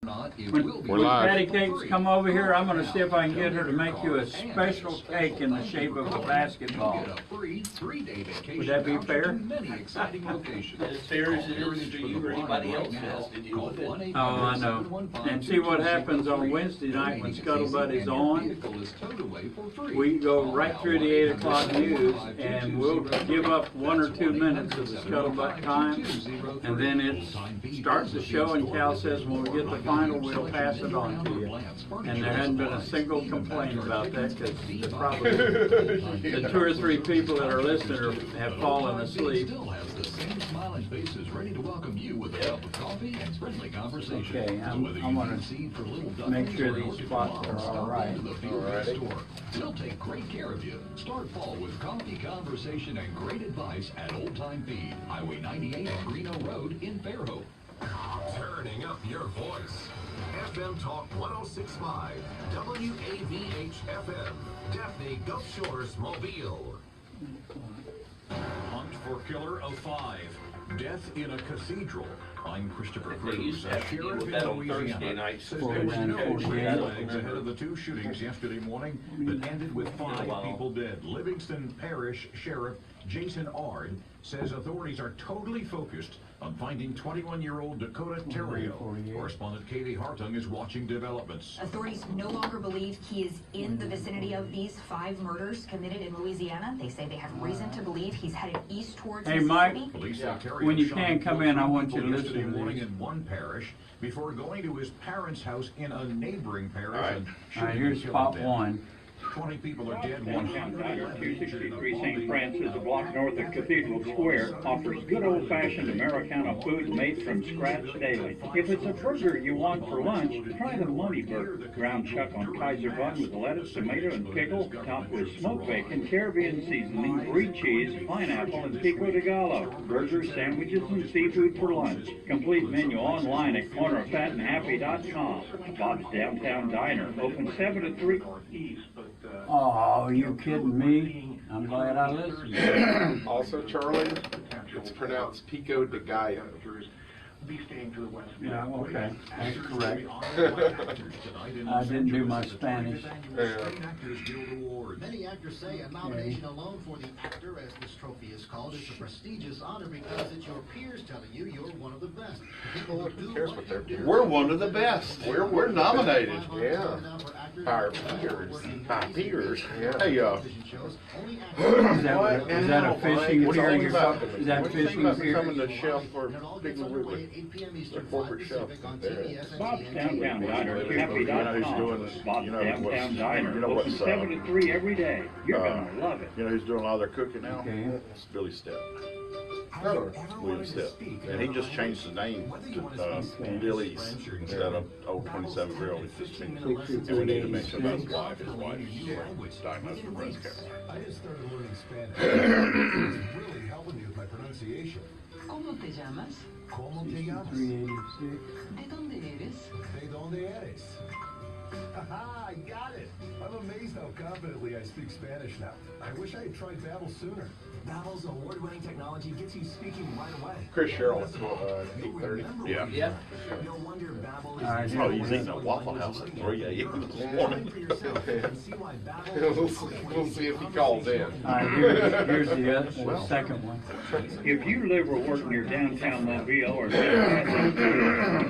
When Patty Cakes come over here, I'm going to see if I can get her to make you a special cake in the shape of a basketball. Would that be fair? As fair as it is for you or anybody else has to deal with it. Oh, I know. And see what happens on Wednesday night when Scuttlebutt is on? We go right through the 8 o'clock news and we'll give up 1 or 2 minutes of the Scuttlebutt time. And then it starts the show and Cal says, when we get the final, we'll pass it on to you. And there hasn't been a single complaint about that because probably the 2 or 3 people that are listening have fallen asleep. Okay, I'm going to make sure these spots are all right. They'll take great care of you. Start fall with coffee, conversation, and great advice at Old Time Feed, Highway 98 and Greeno Road in Fairhope. Turning up your voice. FM Talk 106.5, WAVH FM, Daphne Gulf Shores, Mobile. Hunt for Killer of 5. Death in a Cathedral. I'm Christopher They used Cruz. to have to deal with that on Thursday night. Says there was no flags ahead of the 2 shootings yesterday morning that ended with 5 people dead. Livingston Parish Sheriff Jason Ard says authorities are totally focused on finding 21-year-old Dakota Terrio. Correspondent Katie Hartung is watching developments. Authorities no longer believe he is in the vicinity of these 5 murders committed in Louisiana. They say they have reason to believe he's headed east towards Hey, Mississippi. Mike, Police say Terrio when you shot can come in, I want you to 14 listen yesterday to morning these. in one parish before going to his parents' house in a neighboring parish. All right, here's spot 1. 20 people are dead. Downtown Diner, 263 St. Francis, a block north of Cathedral Square, offers good old-fashioned Americana food made from scratch daily. If it's a burger you want for lunch, try the Money Burger. Ground chuck on Kaiser bun with lettuce, tomato, and pickle, topped with smoked bacon, Caribbean seasoning, brie cheese, pineapple, and pico de gallo. Burgers, sandwiches, and seafood for lunch. Complete menu online at cornerfatandhappy.com. Bob's Downtown Diner, open 7 to 3. Oh, you kidding me? I'm glad I listened. Also, Charlie, it's pronounced Pico de Gallo. Yeah, okay, that's correct. I didn't do my Spanish. Many actors say a nomination alone for the actor, as this trophy is called, is a prestigious honor because it's your peers telling you you're one of the best. People who do what you do. We're one of the best. We're nominated. Yeah. Our peers. My peers. Yeah. Hey, Is that a fishing what are pier? you about? Is that fishing pier? Coming to shelf for Big Wiggly. Their corporate shelf there. Bob's Downtown Diner, happy.com. Bob's Downtown Diner, open 7 to 3 every day. You're gonna love it. You know who's doing a lot of their cooking now? Okay. It's Billy Step. William Step. And he just changed the name to Billy's instead of old 27 Grill. And we need to mention about his wife. His wife is diagnosed with breast cancer. I just started learning Spanish. It's really helping me with my pronunciation. ¿Cómo te llamas? ¿Cómo te llamas? 386. ¿De dónde eres? ¿De dónde eres? Haha, I got it! I'm amazed how confidently I speak Spanish now. I wish I had tried Babbel sooner. Babbel's award-winning technology gets you speaking right away. Chris Sherrill at 8:30. Yeah. Yeah. No wonder Babbel Alright, is... Oh, he's eating a Waffle House at 3 a.m. this morning. We'll see if he calls in. All right, here's the second one. If you live or work near downtown Mobile or you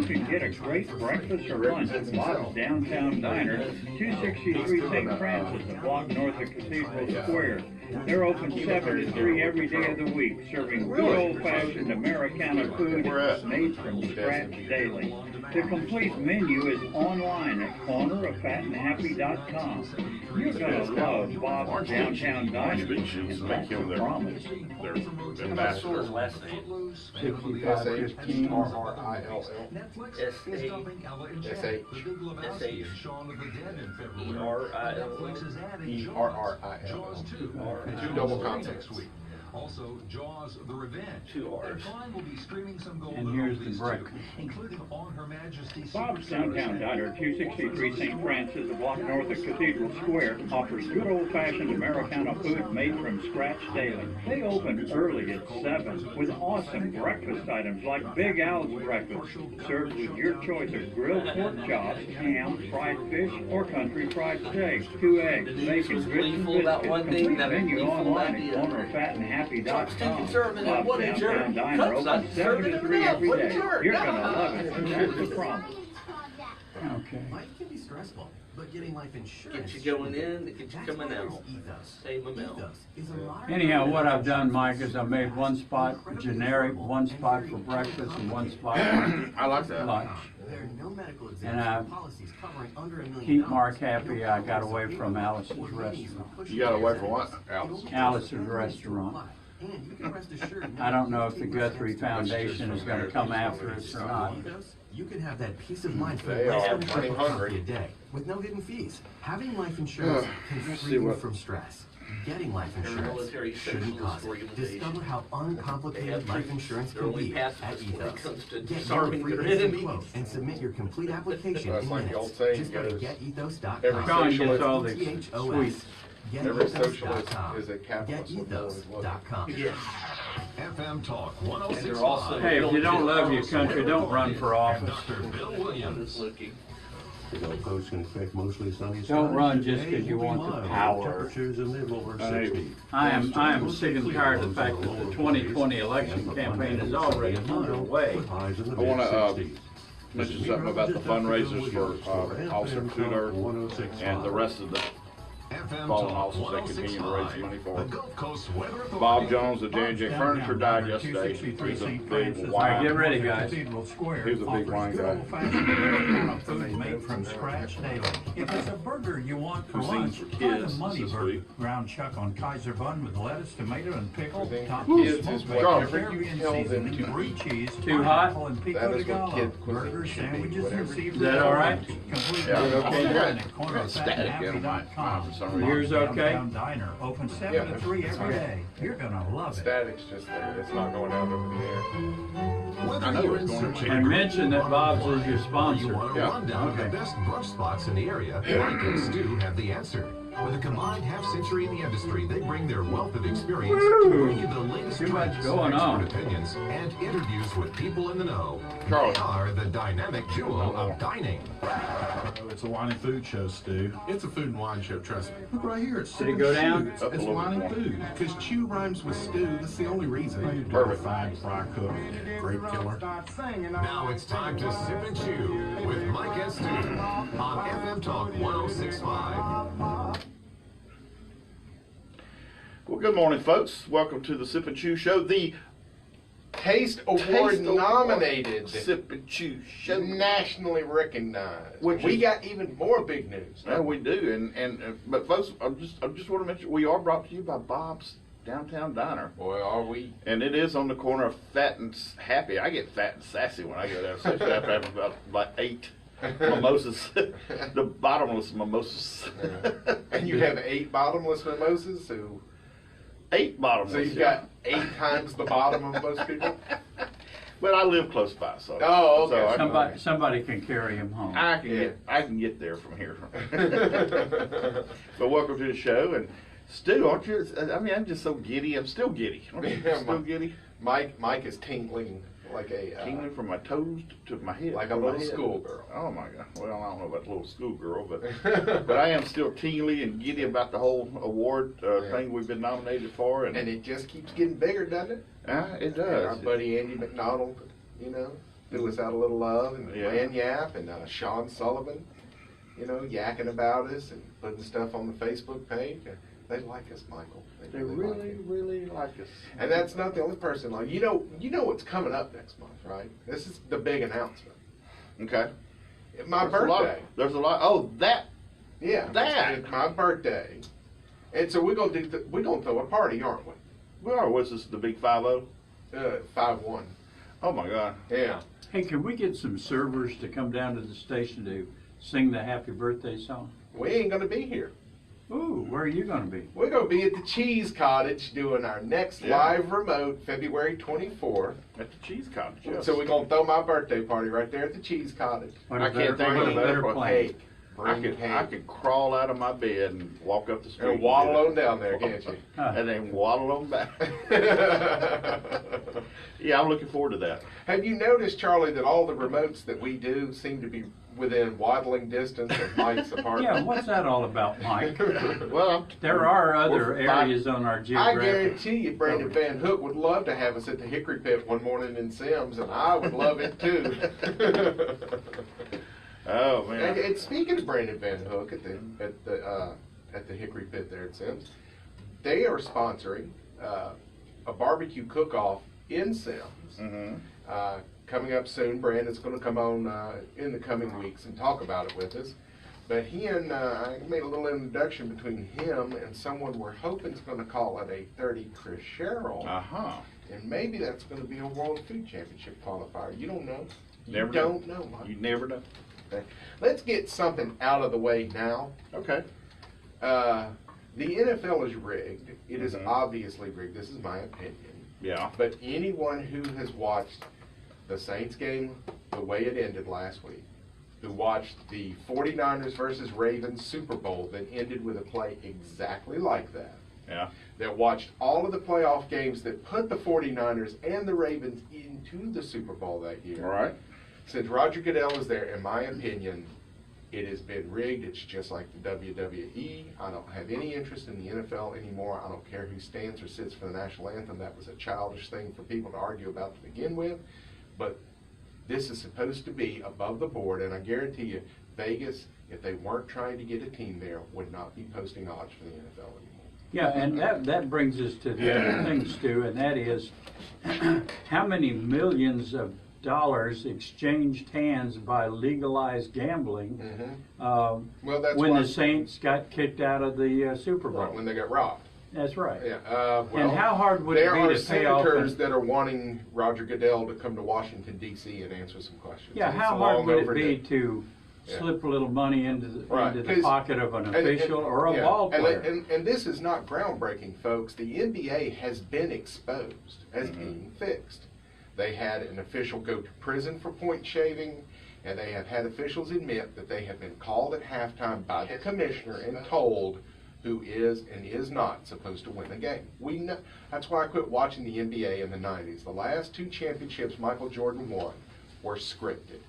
can get a great breakfast or lunch at Bob's Downtown Diner, 263 St. Francis, a block north of Cathedral Square. They're open 7 to 3 every day of the week, serving good old-fashioned Americana food made from scratch daily. The complete menu is online at corneroffatandhappy.com. You're going to love Bob's Downtown Diner. And that's a promise. Their ambassador. Last name. 6515. RRILL. SHERRIL. 2 double consonants. Also, Jaws: The Revenge. 2 hours. And Klein will be streaming some golden And here's the oldies, breakfast. too, including On Her Majesty's Bob's Secret Service Downtown Diner, 263 St. Francis, a block north of Cathedral Square, offers good old-fashioned Americana food made from scratch daily. They open early at 7 with awesome breakfast items like Big Al's breakfast, served with your choice of grilled pork chops, ham, fried fish, or country fried steak, 2 eggs, bacon, grits, and biscuits. Complete menu online at cornerfatandhappy.com. Bob's Downtown Diner open 7 to 3 every day. You're gonna love it, and that's the promise. Okay. Life can be stressful, but getting life insurance. Get you going in, get you That's coming why out. there's Ethos. Same amount. Ethos is a modern Anyhow, what I've done, Mike, is I made one spot generic, one spot for breakfast, and one spot for I like that. lunch. There are no medical And I exams or policies covering under $1 million. keep Mark happy. I got away from Alice's restaurant. You got away from what, Alice? Alice's restaurant. And you can rest assured I don't know if the Guthrie Foundation is going to come after us or not. you can have that peace of mind for They less are than a pretty cup of coffee hungry. a day with no hidden fees. Having life insurance can let's free see you what- from stress. Getting life Their insurance military shouldn't socialist cost it. organization. Discover how They uncomplicated have life troops. insurance They're can only be at pacifists when it Ethos. comes to Get your disarming free their instant enemies. quote and submit your complete application That's in like the minutes. old saying Just go to goes, getethos.com. every Sean gets socialist- all the Ethos. sweets. Every socialist Getethos.com. is a capitalist. Getethos.com. FM Talk And they're 106.5. also. Hey, if you don't love your country, don't run for office. Dr. Bill I'm Williams. just looking. The Gulf Coast can expect mostly sunny skies. Don't run just Today 'cause you will be want the mild, power. Temperatures in the lower 60s. I am sick and tired of the fact that the 2020 election campaign is already underway. With highs in the I wanna, mid-60s. Mention something about the fundraisers for Officer Tudor and the rest of the FM fallen Talk officers that continue to raise money 106.5. for. The Gulf Coast Weather Authority. Bob Jones of J&J Furniture died yesterday. He was a big All right, wine. get ready, guys. He was a big wine guy. Food made from scratch daily. If it's a burger you want for Cuisines lunch, for try the kids Money this Burger. week. Ground chuck on Kaiser bun with lettuce, tomato, and pickle. Topped Kids with is smoked what bacon, every Caribbean tell them seasoning, to brie cheese, Too hot? pineapple, and pico That de is what gallo. kid cuisine Burgers, should be, sandwiches, whatever. and seafood. Is that all right? Completely Yeah. Okay. online at I got static in my mind for some reason. Yours okay? Downtown Diner, open 7 Yeah. to 3 every day. You're gonna love it. Static's just there. It's not going out over the air. I know it's going to. And mention that Bob's is your You sponsor. want a Yeah. rundown of the best brunch spots in the area? Mike and Stu have the answer. With a combined half-century in the industry, they bring their wealth of experience to bring you the latest Too much trends, going on. expert opinions, and interviews with people in the know. Charlie. They are the dynamic duo of dining. It's a wine and food show, Stu. It's a food and wine show, trust me. Look right here, it's Did it go down? Up a It's little wine bit. and food. Because chew rhymes with stew, that's the only reason. Perfect. Fine fry cook, grape killer. Now it's time to sip and chew with Mike and Stu on FM Talk 106.5. Well, good morning, folks. Welcome to the Sip and Chew Show, the Taste Award Taste Award nominated, Sip and Chew Show. nationally recognized. Which we is- got even more big news. Yeah, we do, but folks, I just want to mention we are brought to you by Bob's Downtown Diner, Boy, are we. and it is on the corner of Fat and Happy. I get fat and sassy when I go there, especially after having about like 8 mimosas, the bottomless mimosas. And you have 8 bottomless mimosas, so 8 bottomless. you've yeah. got 8 times the bottom of most people. But I live close by, so. Oh, okay. So Somebody can carry him home. I can get there from here. But welcome to the show, and Stu, aren't you? I mean, I'm just so giddy. I'm still giddy. Aren't you Yeah, still giddy? Mike is tingling like a Tingling from my toes to my head. like a from my little head. schoolgirl. Oh my God! Well, I don't know about little schoolgirl, but I am still tingly and giddy about the whole award thing we've been nominated for, and it just keeps getting bigger, doesn't it? it And our does. buddy Andy McDonald, threw us out a little love, and Yeah. Lan Yap, and Sean Sullivan, yakking about us and putting stuff on the Facebook page. They like us, Michael. They like really, it. really like us. And that's not the only person. Like you know what's coming up next month, right? This is the big announcement. Okay. My There's a lot- birthday. There's a lot. Oh, that. Yeah, That. it's my birthday, and so we're gonna throw a party, aren't we? Well, was this the big 5-0? 5-1. Oh my God. Yeah. Hey, can we get some servers to come down to the station to sing the happy birthday song? We ain't gonna be here. Ooh, where are you gonna be? We're going to be at the Cheese Cottage doing our next live remote February 24th. At the Cheese Cottage, yes. So we're going to throw my birthday party right there at the Cheese Cottage. I can't think of a better place. Cake. I could crawl out of my bed and walk up the street. And waddle on down there, can't you? And then waddle on back. Yeah, I'm looking forward to that. Have you noticed, Charlie, that all the remotes that we do seem to be within waddling distance of Mike's apartment? Yeah, what's that all about, Mike? Well, there are other areas on our I geographic. guarantee you Brandon Van Hook would love to have us at the Hickory Pit one morning in Sims, and I would love it too. Oh man! And speaking of Brandon Van Hook at the Hickory Pit there at Sims, they are sponsoring a barbecue cook-off in Sims. Coming up soon. Brandon's going to come on in the coming weeks and talk about it with us. But he and I made a little introduction between him and someone we're hoping is going to call it a 30 Chris Sherrill. And maybe that's going to be a World Food Championship qualifier. You don't know. Never don't know, Mike. You never know. Okay. Let's get something out of the way now. Okay. The NFL is rigged. It is obviously rigged. This is my opinion. Yeah. But anyone who has watched the Saints game the way it ended last week, who watched the 49ers versus Ravens Super Bowl that ended with a play exactly like that, that watched all of the playoff games that put the 49ers and the Ravens into the Super Bowl that year. All right. Since Roger Goodell is there, in my opinion, it has been rigged. It's just like the WWE. I don't have any interest in the NFL anymore. I don't care who stands or sits for the national anthem. That was a childish thing for people to argue about to begin with. But this is supposed to be above the board, and I guarantee you, Vegas, if they weren't trying to get a team there, would not be posting odds for the NFL anymore. Yeah, and that brings us to the other thing, Stu, and that is how many millions of dollars exchanged hands by legalized gambling Well, that's when why the Saints got kicked out of the Super Bowl. Right, when they got robbed. That's right. Yeah. And how hard would it be to pay off? There are senators that are wanting Roger Goodell to come to Washington, D.C. and answer some questions. Yeah, And how it's hard long would it overdue. be to slip a little money into the, Right, into the pocket of an official or a ball player? And this is not groundbreaking, folks. The NBA has been exposed as being fixed. They had an official go to prison for point shaving, and they have had officials admit that they have been called at halftime by the commissioner and told who is and is not supposed to win the game. We know. That's why I quit watching the NBA in the 90s. The last two championships Michael Jordan won were scripted.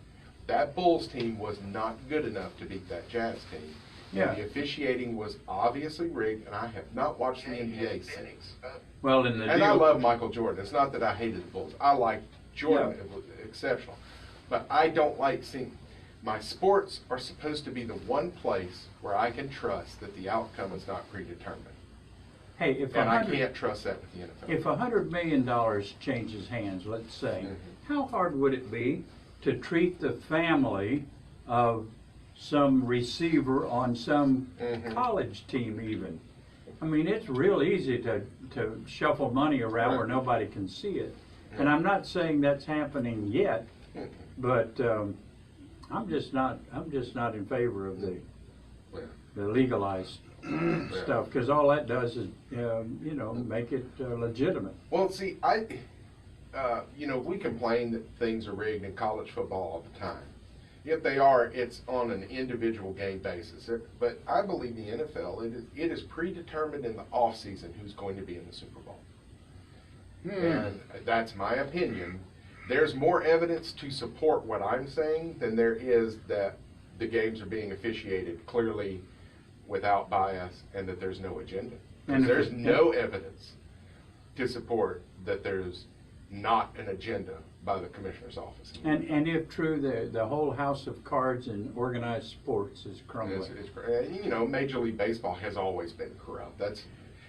That Bulls team was not good enough to beat that Jazz team. Yeah. And the officiating was obviously rigged, and I have not watched the NBA since. Well, in the and I love Michael Jordan. It's not that I hated the Bulls. I like Jordan. It was exceptional. But I don't like seeing... My sports are supposed to be the one place where I can trust that the outcome is not predetermined. Hey, if and I can't trust that with the NFL. If $100 million changes hands, let's say, how hard would it be to treat the family of some receiver on some college team even? I mean, it's real easy to shuffle money around where nobody can see it. And I'm not saying that's happening yet, but I'm just not in favor of the legalized stuff, because all that does is make it legitimate. Well, see, we complain that things are rigged in college football all the time. If they are, it's on an individual game basis. But I believe the NFL, it is predetermined in the offseason who's going to be in the Super Bowl. And that's my opinion. There's more evidence to support what I'm saying than there is that the games are being officiated clearly without bias and that there's no agenda. Because there's no evidence to support that there's not an agenda by the commissioner's office. And if true, the whole house of cards in organized sports is crumbling. Major League Baseball has always been corrupt. That's,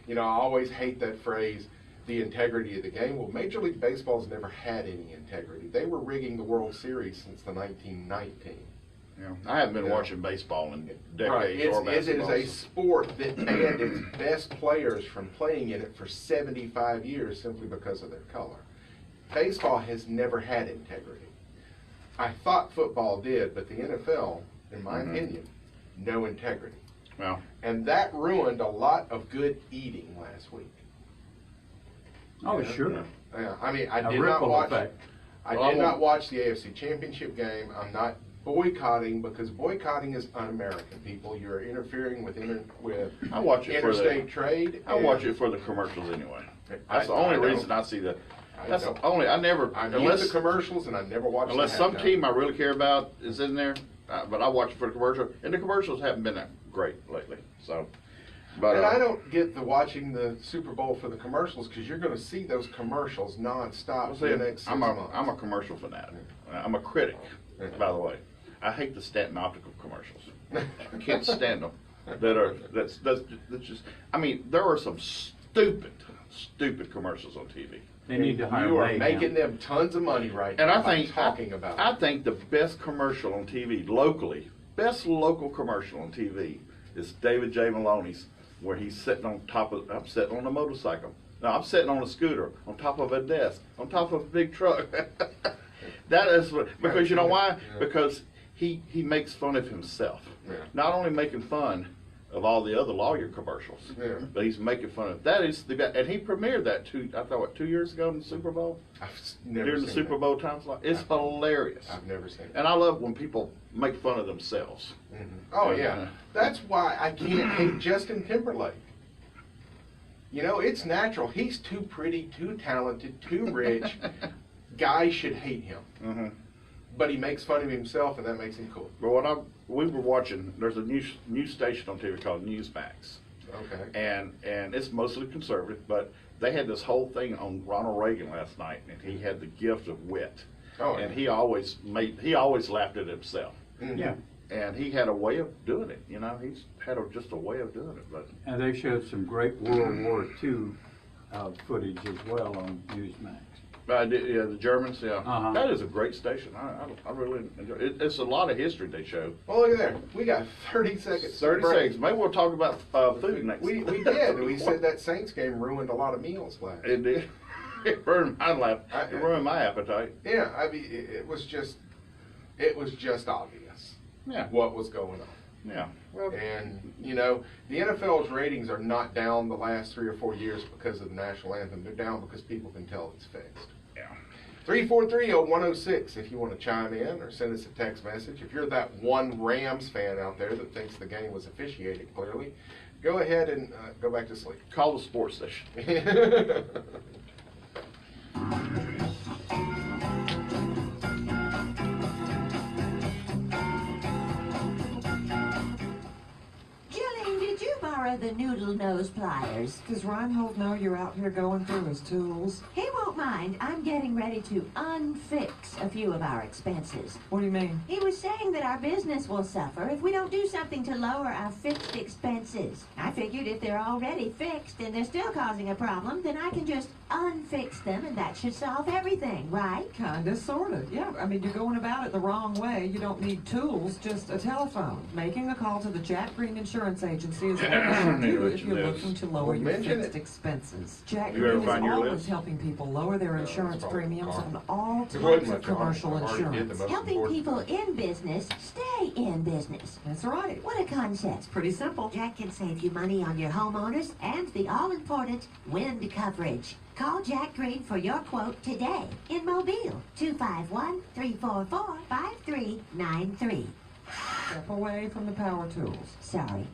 I always hate that phrase, the integrity of the game. Well, Major League Baseball's never had any integrity. They were rigging the World Series since the 1919. Yeah. I haven't been watching baseball in decades or basketball. It is a sport that banned its best players from playing in it for 75 years simply because of their color. Baseball has never had integrity. I thought football did, but the NFL, in my opinion, no integrity. Well, And that ruined a lot of good eating last week. Oh, sure. Yeah, I mean, I A did not ripple watch. effect. I did not watch the AFC Championship game. I'm not boycotting because boycotting is un-American. People, you're interfering with I watch it for interstate trade. I watch it for the commercials anyway. That's the only reason I see that. That's the don't. only. I never I unless use the commercials and I never watch. unless the some halftime. team I really care about is in there. But I watch it for the commercial, and the commercials haven't been that great lately. So, but And I don't get the watching the Super Bowl for the commercials because you're going to see those commercials nonstop for the next 6 months. I'm a commercial fanatic. I'm a critic, by the way. I hate the Stanton Optical commercials. I can't stand them. That's just. I mean, there are some stupid commercials on TV. They need to hire You are Mayhem. making them tons of money right And now I think by talking about I it. think the best commercial on TV locally, best local commercial on TV is David J. Maloney's, where he's sitting on top of. I'm sitting on a motorcycle. No, I'm sitting on a scooter, on top of a desk, on top of a big truck. That is what, because you know why? Because he makes fun of himself. Yeah. Not only making fun of all the other lawyer commercials, but he's making fun of that is the guy, and he premiered that 2 years ago in the Super Bowl. I've never During the seen Super that. Bowl times, it's hilarious. I've never seen it. And I love when people make fun of themselves. Oh yeah, that's why I can't hate Justin Timberlake. You know, it's natural. He's too pretty, too talented, too rich. Guys should hate him. But he makes fun of himself, and that makes him cool. But we were watching, there's a news station on TV called Newsmax. Okay. And it's mostly conservative, but they had this whole thing on Ronald Reagan last night, and he had the gift of wit. Oh, and yeah. he always laughed at himself. Yeah. And he had a way of doing it, you know. He's had just a way of doing it. But And they showed some great World War II footage as well on Newsmax. yeah, the Germans, yeah. Uh-huh. That is a great station. I really enjoy it. It's a lot of history they show. Well, look at there. We got 30 seconds. 30 break. seconds. Maybe we'll talk about food next. We did. We said that Saints game ruined a lot of meals last. It did. It ruined my life. It ruined my appetite. Yeah, I mean, it was just obvious. Yeah. What was going on. Yeah. Well, and, you know, the NFL's ratings are not down the last 3 or 4 years because of the national anthem. They're down because people can tell it's fixed. Yeah. 343-0106 if you want to chime in or send us a text message. If you're that one Rams fan out there that thinks the game was officiated clearly, go ahead and go back to sleep. Call the sports station. Jillian, did you borrow the noodle nose pliers? Does Reinhold know you're out here going through his tools? He won't mind. I'm getting ready to unfix a few of our expenses. What do you mean? He was saying that our business will suffer if we don't do something to lower our fixed expenses. I figured if they're already fixed and they're still causing a problem, then I can just unfix them and that should solve everything, right? Kinda, sorta. Yeah, I mean, you're going about it the wrong way. You don't need tools, just a telephone. Making a call to the Jack Green Insurance Agency is what you should do if you're looking to lower your fixed expenses. Jack Green is always helping people lower their insurance premiums on all types of commercial insurance. Helping people in business stay in business. That's right. What a concept. It's pretty simple. Jack can save you money on your homeowners and the all-important wind coverage. Call Jack Green for your quote today in Mobile, 251-344-5393. Step away from the power tools. Sorry.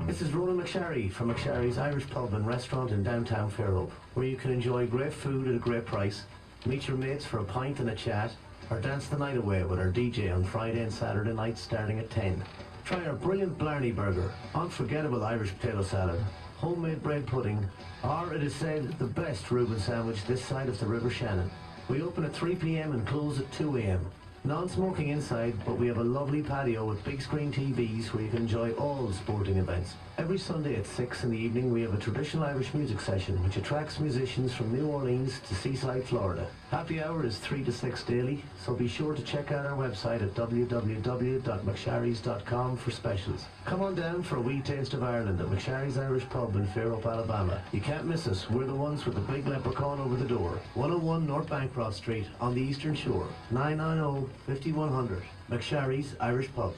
This is Ronan McSharry from McSharry's Irish Pub and Restaurant in downtown Fairhope, where you can enjoy great food at a great price, meet your mates for a pint and a chat, or dance the night away with our DJ on Friday and Saturday nights starting at 10. Try our brilliant Blarney Burger, unforgettable Irish potato salad, homemade bread pudding, or it is said the best Reuben sandwich this side of the River Shannon. We open at 3 p.m. and close at 2 a.m. Non-smoking inside, but we have a lovely patio with big screen TVs where you can enjoy all the sporting events. Every Sunday at 6 in the evening we have a traditional Irish music session which attracts musicians from New Orleans to Seaside, Florida. Happy hour is 3 to 6 daily, so be sure to check out our website at www.mcsharrys.com for specials. Come on down for a wee taste of Ireland at McSharry's Irish Pub in Fairhope, Alabama. You can't miss us. We're the ones with the big leprechaun over the door. 101 North Bancroft Street on the Eastern Shore. 990-5100. McSharry's Irish Pub.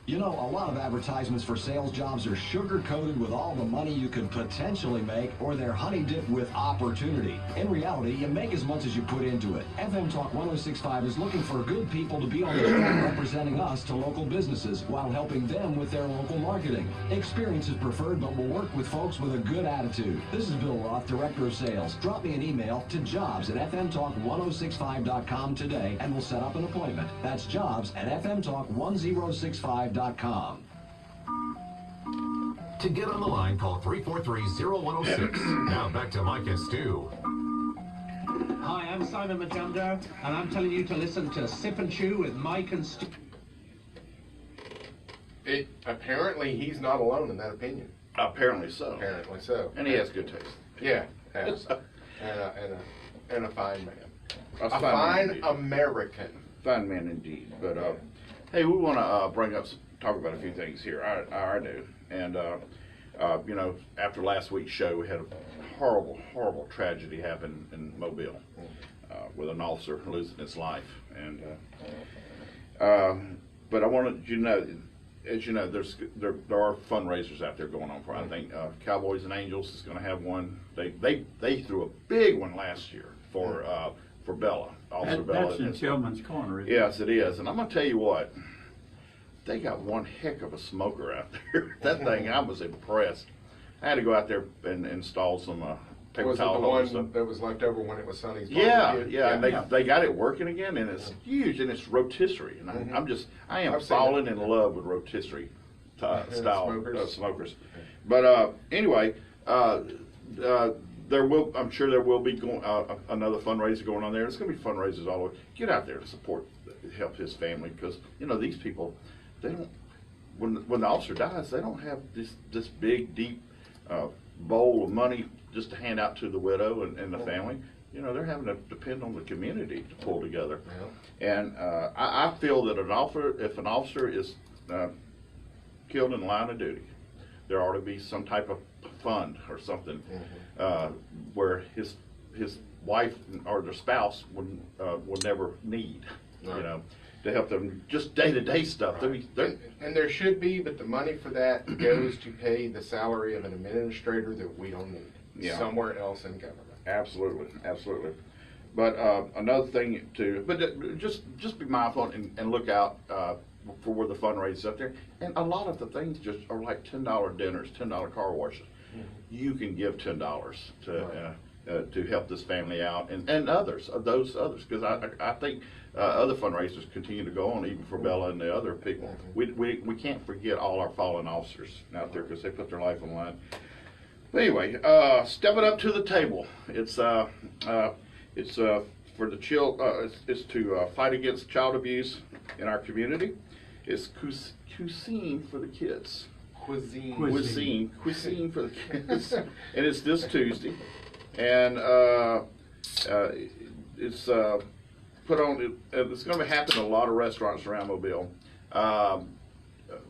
You know, a lot of advertisements for sales jobs are sugar-coated with all the money you could potentially make, or they're honey-dipped with opportunity. In reality, you make as much as you put into it. FM Talk 106.5 is looking for good people to be on the show representing us to local businesses while helping them with their local marketing. Experience is preferred, but we'll work with folks with a good attitude. This is Bill Roth, Director of Sales. Drop me an email to jobs@fmtalk1065.com today, and we'll set up an appointment. That's jobs@fmtalk1065.com. To get on the line, call 343-0106. Now back to Mike and Stu. Hi, I'm Simon Majumdar, and I'm telling you to listen to Sip and Chew with Mike and Stu. Apparently, he's not alone in that opinion. Apparently so. Apparently so. And he has good taste. Yeah, has. and a fine man. A fine fine indeed. American. Fine man indeed. But hey, we want to talk about a few things here. I do. And you know, after last week's show, we had a horrible tragedy happen in Mobile with an officer losing his life. And but I wanted you to know, as you know, there are fundraisers out there going on for. I think Cowboys and Angels is going to have one. They threw a big one last year for Bella. Officer Bella. That's in Tillman's Corner. Isn't Yes, it is. And I'm going to tell you what. They got one heck of a smoker out there. That thing, I was impressed. I had to go out there and install some paper towel holders. Was it the one that was left over when it was Sonny's Yeah. And they got it working again, and it's huge, and it's rotisserie. And I am falling in love with rotisserie style smokers. But anyway, I'm sure there will be another fundraiser going on there. It's going to be fundraisers all over. Get out there to help his family, because you know these people. They don't. When the officer dies, they don't have this big, deep bowl of money just to hand out to the widow and the family. You know, they're having to depend on the community to pull together. Yeah. And I feel that if an officer is killed in the line of duty, there ought to be some type of fund or something where his wife or their spouse would never need. Right. You know. To help them just day-to-day stuff. Right. And there should be, but the money for that goes to pay the salary of an administrator that we don't need somewhere else in government. Absolutely. But another thing but just be mindful and look out for where the fundraisers up there. And a lot of the things just are like $10 dinners, $10 car washes. Mm-hmm. You can give $10 to help this family out and those others, because I think other fundraisers continue to go on even for Bella and the other people. We can't forget all our fallen officers out there because they put their life on the line. But anyway, stepping up to the table. It's for the it's to fight against child abuse in our community. It's cuisine for the kids. Cuisine for the kids, and it's this Tuesday. And it's put on. It's going to happen in a lot of restaurants around Mobile.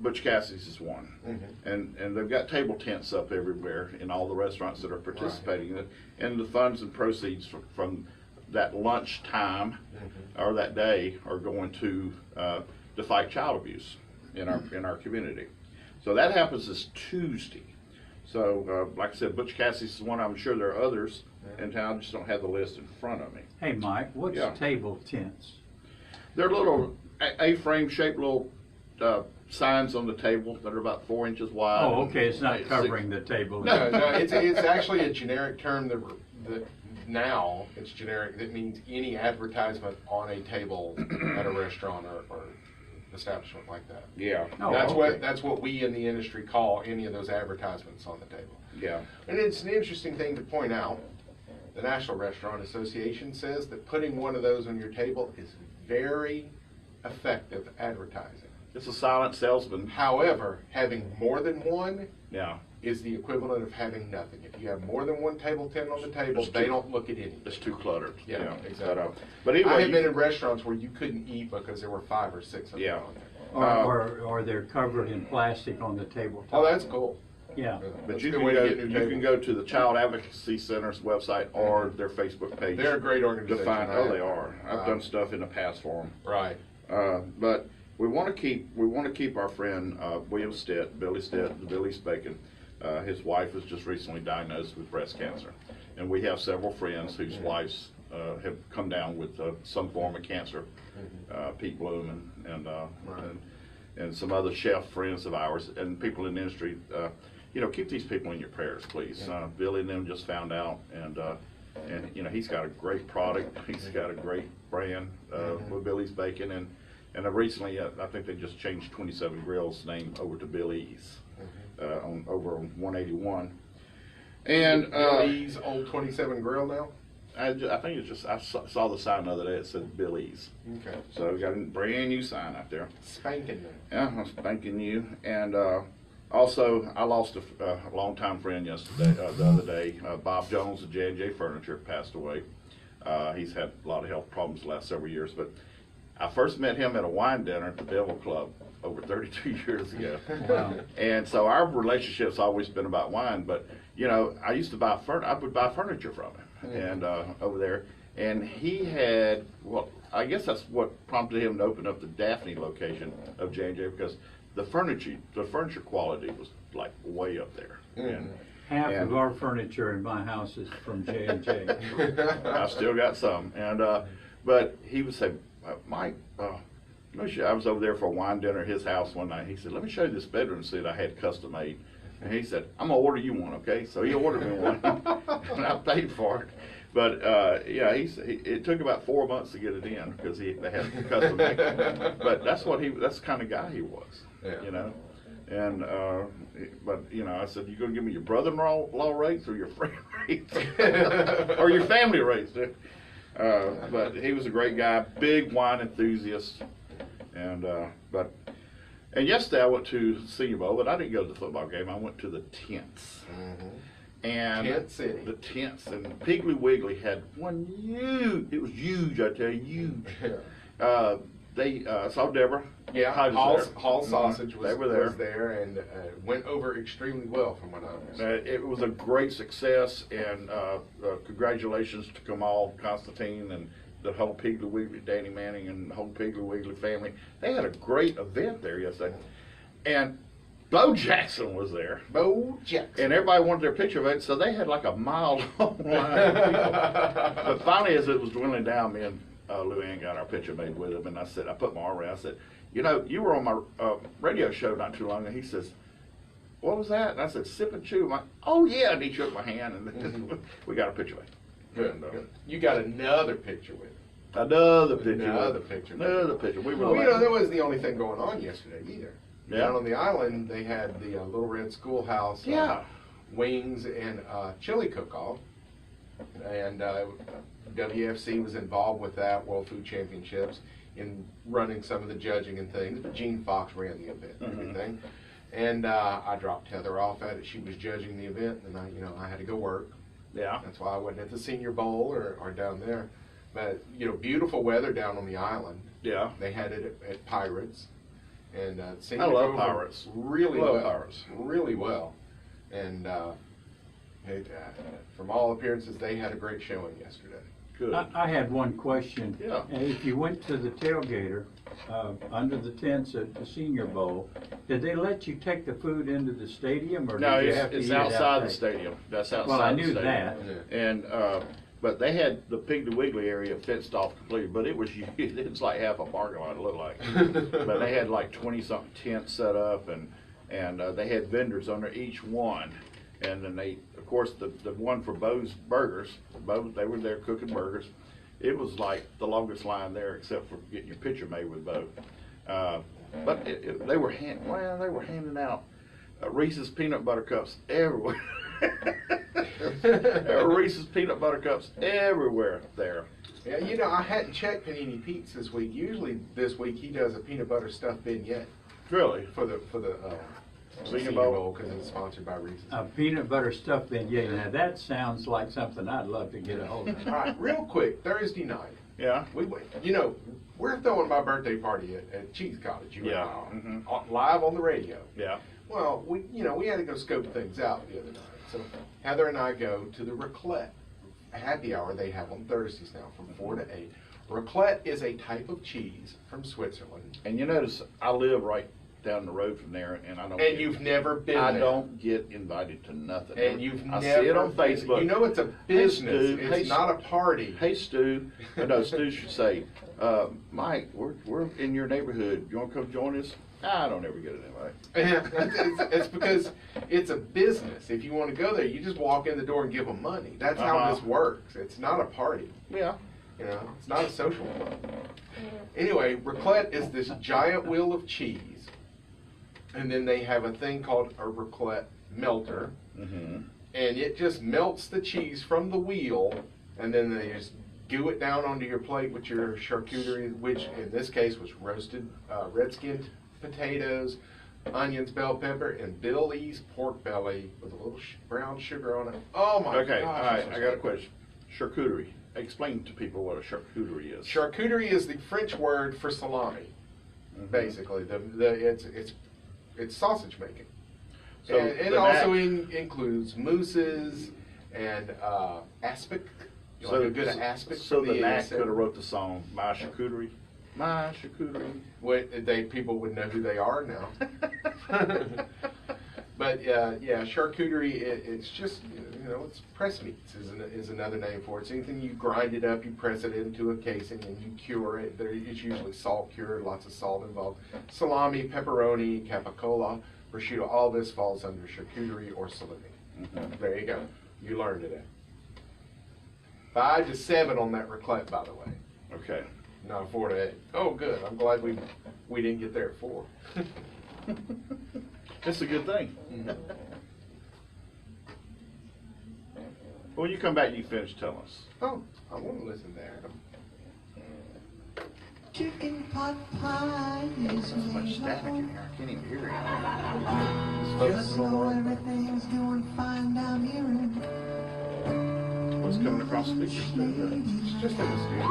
Butch Cassidy's is one, and they've got table tents up everywhere in all the restaurants that are participating in it. And the funds and proceeds from that lunch time or that day are going to fight child abuse in our community. So that happens this Tuesday. So, like I said, Butch Cassidy's is one. I'm sure there are others in town. I just don't have the list in front of me. Hey, Mike, what's table tents? They're little A-frame shaped little signs on the table that are about 4 inches wide. Oh, okay. It's not covering the table. No, it's actually a generic term that now it's generic. That means any advertisement on a table at a restaurant or establishment like that. Yeah. That's what we in the industry call any of those advertisements on the table. Yeah. And it's an interesting thing to point out. The National Restaurant Association says that putting one of those on your table is very effective advertising. It's a silent salesman. However, having more than one is the equivalent of having nothing. If you have more than one table tent on the table, they don't look at anything. It's too cluttered. Yeah, exactly. But anyway, I have been in restaurants where you couldn't eat because there were 5 or 6 of them on there. Or they're covered in plastic on the table. Oh, that's cool. Yeah. But you can go to the Child Advocacy Center's website or their Facebook page. They're a great organization. They are. I've done stuff in the past for them. Right. But we want to keep our friend William Stitt, Billy Stitt, the Billy's Bacon. His wife was just recently diagnosed with breast cancer, and we have several friends whose wives have come down with some form of cancer. Pete Bloom and some other chef friends of ours and people in the industry. You know, keep these people in your prayers, please. Billy and them just found out, and you know, he's got a great product. He's got a great brand with Billy's Bacon, and recently I think they just changed 27 Grill's name over to Billy's over on 181. And Billy's old 27 Grill now. I think it's just, I saw the sign the other day, it said Billy's. Okay. So we got a brand new sign out there. Spanking new. Yeah, spanking new. And also, I lost a longtime friend yesterday, the other day. Bob Jones of J&J Furniture passed away. He's had a lot of health problems the last several years, but I first met him at a wine dinner at the Devil Club over 32 years ago. Wow. And so our relationship's always been about wine, but you know, I used to buy I would buy furniture from him, and over there, and he had, well, I guess that's what prompted him to open up the Daphne location of J&J, because the furniture quality was like way up there. And half of our furniture in my house is from J&J. I still got some, and but he would say, Mike, I was over there for a wine dinner at his house one night. He said, let me show you this bedroom suite I had custom made. And he said, I'm going to order you one, okay? So he ordered me one, and I paid for it. But, yeah, it took about 4 months to get it in because they had custom made. But that's the kind of guy he was, you know? And, but, you know, I said, you going to give me your brother-in-law rates or your friend rates? Or your family rates, dude? But he was a great guy, big wine enthusiast. And, and yesterday I went to Senior Bowl, but I didn't go to the football game. I went to the tents. And Tent City. The tents. And Piggly Wiggly had one huge, it was huge, I tell you, huge. They saw Deborah. Yeah, Hall Sausage was there and went over extremely well from what I understand. It was a great success, and congratulations to Kamal Constantine and the whole Piggly Wiggly, Danny Manning and the whole Piggly Wiggly family. They had a great event there yesterday. And Bo Jackson was there. Bo Jackson. And everybody wanted their picture of it, so they had like a mile-long line of people. But finally, as it was dwindling down, me and Lou Ann got our picture made with him, and I put my arm around, I said, you know, you were on my radio show not too long ago. He says, what was that? And I said, Sip and Chew. I'm like, oh yeah, and he shook my hand, and we got a picture of it. Good, good. You got another picture with him. Another picture. Another picture. Another picture. We were well, you know, that wasn't the only thing going on yesterday either. Yeah. Down on the island, they had the Little Red Schoolhouse wings and chili cook-off. And WFC was involved with that, World Food Championships, in running some of the judging and things. But Gene Fox ran the event and everything. And I dropped Heather off at it. She was judging the event, and I had to go work. Yeah. That's why I wasn't at the Senior Bowl or down there. But, you know, beautiful weather down on the island. Yeah. They had it at Pirates. And I love Pirates. Really love well. Pirates. Really well. And from all appearances, they had a great showing yesterday. Good. I had one question. Yeah. If you went to the tailgater under the tents at the Senior Bowl, did they let you take the food into the stadium, or no? did you have to It's eat outside it the stadium. That's outside. Well, I the knew stadium. that. And but they had the Piggly Wiggly area fenced off completely, but it was like half a parking lot, it looked like. But they had like 20-something tents set up, and they had vendors under each one. And then they, of course, the one for Bo's Burgers, they were there cooking burgers. It was like the longest line there, except for getting your picture made with Bo. But they were handing out Reese's peanut butter cups everywhere. There were Reese's peanut butter cups everywhere there. Yeah, you know, I hadn't checked Panini Pete's this week. Usually this week he does a peanut butter stuffed vignette. Really? For the Senior Bowl, because it's sponsored by Reese's. A peanut butter stuffed vignette. Now that sounds like something I'd love to get a hold of. All right, real quick, Thursday night. Yeah. You know, we're throwing my birthday party at Cheese Cottage. Live on the radio. Yeah. Well, we had to go scope things out the other night. So Heather and I go to the raclette happy hour they have on Thursdays now from 4 to 8, Raclette is a type of cheese from Switzerland. And you notice I live right down the road from there, and I don't. And you've never been there. I don't get invited to nothing. And you've I never see it on been- Facebook. You know it's a business. Hey, Stu, It's not a party. Hey Stu, no, Stu should say, Mike, we're in your neighborhood. You want to come join us? I don't ever get an invite. It's because it's a business. If you want to go there, you just walk in the door and give them money. That's how this works. It's not a party. Yeah. You know, it's not a social club. Anyway, raclette is this giant wheel of cheese. And then they have a thing called a raclette melter. Mm-hmm. And it just melts the cheese from the wheel, and then they just goo it down onto your plate with your charcuterie, which in this case was roasted red-skinned potatoes, onions, bell pepper, and Billy's pork belly with a little brown sugar on it. Oh my Okay, gosh. all right, I got a question. Charcuterie. Explain to people what a charcuterie is. Charcuterie is the French word for salami, basically. It's sausage making. So and it the also knack- includes mousses and aspic. You like a good aspic So from the knack ASL? could have wrote the song, My Charcuterie. My Charcuterie. People would know who they are now. But yeah, charcuterie, it's just, it's press meats is another name for it. It's anything you grind it up, you press it into a casing, and you cure it. It's usually salt cured, lots of salt involved. Salami, pepperoni, capicola, prosciutto, all this falls under charcuterie or salami. Mm-hmm. There you go. You learned it. 5 to 7 on that raclette, by the way. Okay. No, 4 to 8. Oh, good. I'm glad we didn't get there at 4. That's a good thing. Mm-hmm. When you come back, you finish telling us. Oh, I want to listen there. Chicken pot pie is There's so much static in here. I can't even hear it. just know everything's doing fine down here. What's coming across the speakers? It's just in the studio.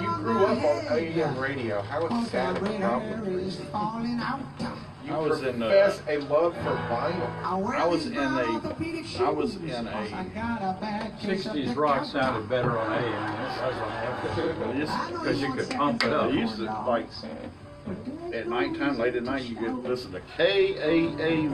You grew up on AM radio. How is static a problem? You I was in profess a love for vinyl. I was in a 60s rock sounded better on AM than it does on FM. Because you could pump it I up. used to, like, at nighttime, late at night, you could listen to KAAY.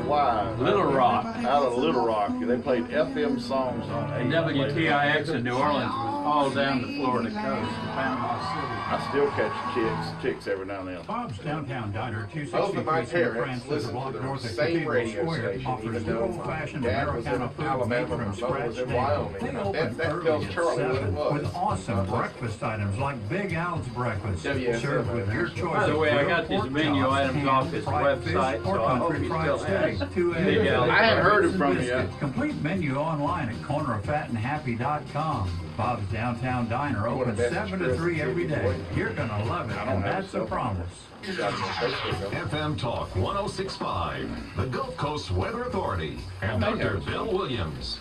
Little Rock. Out of Little Rock. They played FM songs on AM. WTIX in New Orleans was all down the Florida coast, to Panama City. I still catch chicks every now and then. Bob's Downtown Diner, Both of my 263 St. parents Francis, listened to block the north of same Cathedral radio Square, station, offers even good though old-fashioned my dad was in Americana food made Alabama from and Bubba scratch was in daily. Wyoming. They That open tells early at Charlie what it 7 was. with awesome breakfast items like Big Al's breakfast, WSM, served with your choice By the of way, I grilled got these pork menu chops, items ham, off his fried fish, website, or so I hope country he fried still has steak, 2 Big eggs, Al. I haven't heard it and from you biscuits. yet. Complete menu online at corneroffatandhappy.com. Bob's Downtown Diner One of opens the best 7 to 3 express every day. tickets. You're gonna love it, and that's a promise. FM Talk 106.5, the Gulf Coast Weather Authority, and Dr. Bill Williams.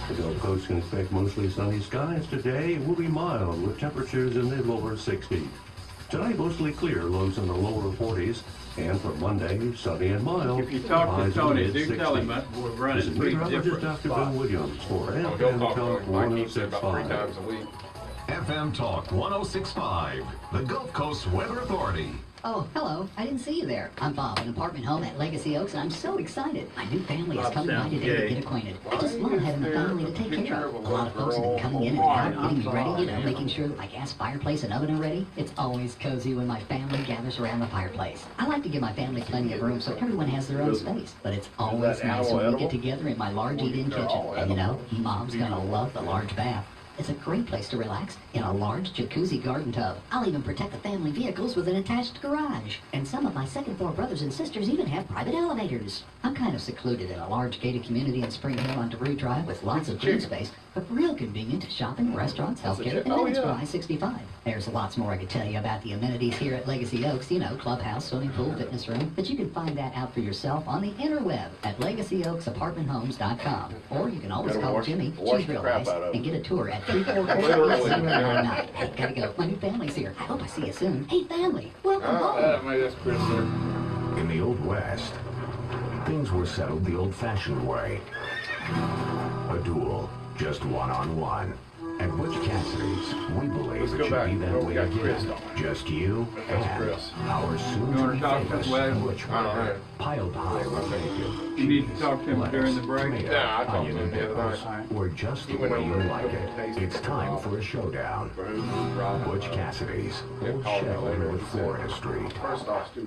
The Gulf Coast can expect mostly sunny skies today. It will be mild with temperatures in the lower 60s. Tonight, mostly clear, lows in the lower 40s. And for Monday, sunny and mild. If you talk to highs in Tony, the do tell him mid-60s. that we're This running is 3 meteorologist different Dr. Bill spots. Williams for He'll FM talk to Talk him. Mike keeps it about 3 106.5. times a week. FM Talk 106.5, the Gulf Coast Weather Authority. Oh, hello. I didn't see you there. I'm Bob, an apartment home at Legacy Oaks, and I'm so excited. My new family is Bob coming by sounds today gay. to get acquainted. I just love having a family to take care of. A lot of folks have been coming in and Oh, out, getting me I'm ready, sorry. making sure that my gas fireplace and oven are ready. It's always cozy when my family gathers around the fireplace. I like to give my family plenty of room so everyone has their own space, but it's always that nice animal when we edible? get together in my large eat-in They're kitchen. all And edible. Mom's gonna love the large bath. It's a great place to relax in a large jacuzzi garden tub. I'll even protect the family vehicles with an attached garage. And some of my second floor brothers and sisters even have private elevators. I'm kind of secluded in a large gated community in Spring Hill on DeRue Drive with lots of green space, but real convenient to shopping, restaurants, healthcare, and minutes from I-65. There's lots more I could tell you about the amenities here at Legacy Oaks, clubhouse, swimming pool, fitness room, but you can find that out for yourself on the interweb at LegacyOaksApartmentHomes.com. Or you can always Gotta call wash- Jimmy, wash she's the real crap nice, out of and it. get a tour at 344-8099. Hey, gotta go. My new family's here. I hope I see you soon. Hey, family, welcome home. Maybe that's Chris there. In the Old West, things were settled the old-fashioned way. A duel, just one-on-one. At Butch Cassidy's, we believe it should be that way again. Just you and our soon-to-be-famous Butch Burger, piled high with bacon. You need to talk to him during the break? Yeah, I talked to him the other night. Or just the way you like it. It's time for a showdown. Butch Cassidy's, Old Shell with Florida Street.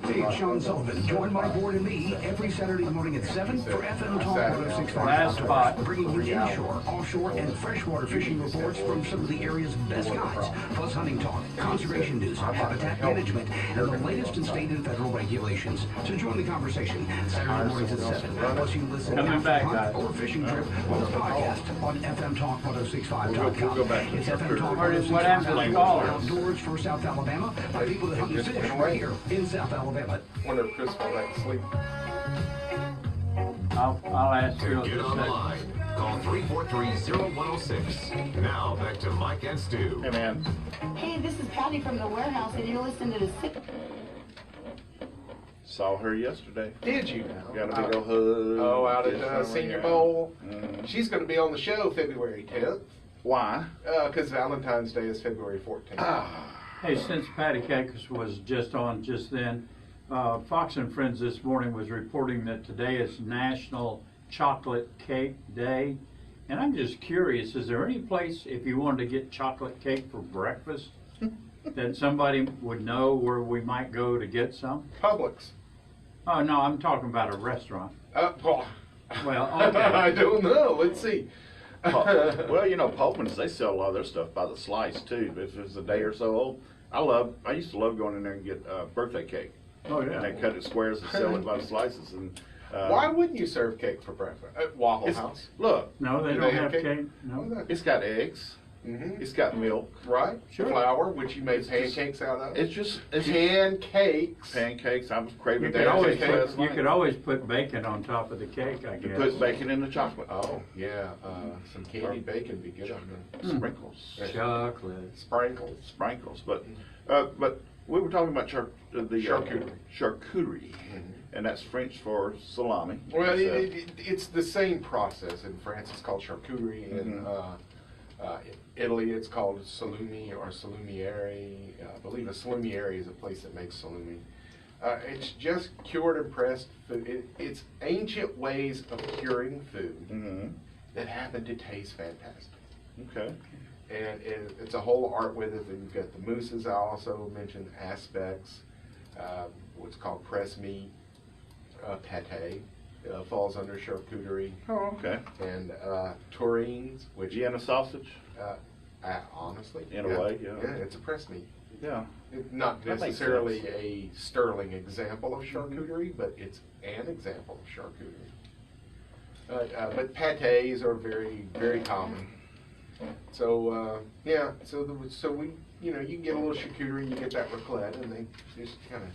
Hey, Sean Sullivan. Join my board and me every Saturday morning at 7 for FM Talk 106.5 Last spot. bringing you inshore, offshore, and freshwater fishing reports from some of the area's best guides, plus hunting talk, conservation news, habitat management, and the latest in state and federal regulations. So join the conversation Saturday mornings at 7. Plus you listen after hunt or fishing trip or podcast on FMTalk1065.com. It's FM Talk 106.5 outdoors for South Alabama by people that hunt and fish right here in South Alabama. Wonder if Chris will let sleep. I'll ask Phil To get on the line, call 343-0106. Now back to Mike and Stu. Hey, man. Hey, this is Patty from the warehouse, and you're listening to the Saw her yesterday. Did you? Got a big old hug. Oh, out at Senior Bowl. She's going to be on the show February 10th. Why? Because Valentine's Day is February 14th. Hey, since Patty Cakes was just on just then, Fox and Friends this morning was reporting that today is National Chocolate Cake Day. And I'm just curious, is there any place, if you wanted to get chocolate cake for breakfast, that somebody would know where we might go to get some? Publix. Oh, no, I'm talking about a restaurant. Well, okay. I don't know. Let's see. Well, you know, Polkman's, they sell a lot of their stuff by the slice, too. If it's a day or so old. I used to love going in there and get birthday cake. Oh, yeah. And they cut it squares and sell it by the slices. And why wouldn't you serve cake for breakfast at Waffle House? Look. No, they don't have cake. No. It's got eggs. Mm-hmm. It's got milk. Right. Sure. Flour, which you make pancakes out of. It's pancakes. Pancakes. I was craving You could always pancakes. put bacon on top of the cake, I You guess. put bacon in the chocolate. Oh, yeah. Some candied bacon would be good on there. Sprinkles. Chocolate. Sprinkles. But we were talking about charcuterie. Charcuterie. And that's French for salami. Well, it's the same process in France. It's called charcuterie. In Italy, it's called salumi or salumiere. I believe a salumiere is a place that makes salumi. It's just cured and pressed food. It's ancient ways of curing food that happen to taste fantastic. Okay. And it's a whole art with it. You've got the mousses, I also mentioned, aspects, what's called press meat, pate, falls under charcuterie. Oh, okay. And tourines, which... Vienna sausage? Honestly. In a way, yeah. Yeah, it's a press meat. Yeah. Not necessarily a sterling example of charcuterie, but it's an example of charcuterie. But pates are very, very common. So so we, you can get a little charcuterie, you get that raclette, and they just kind of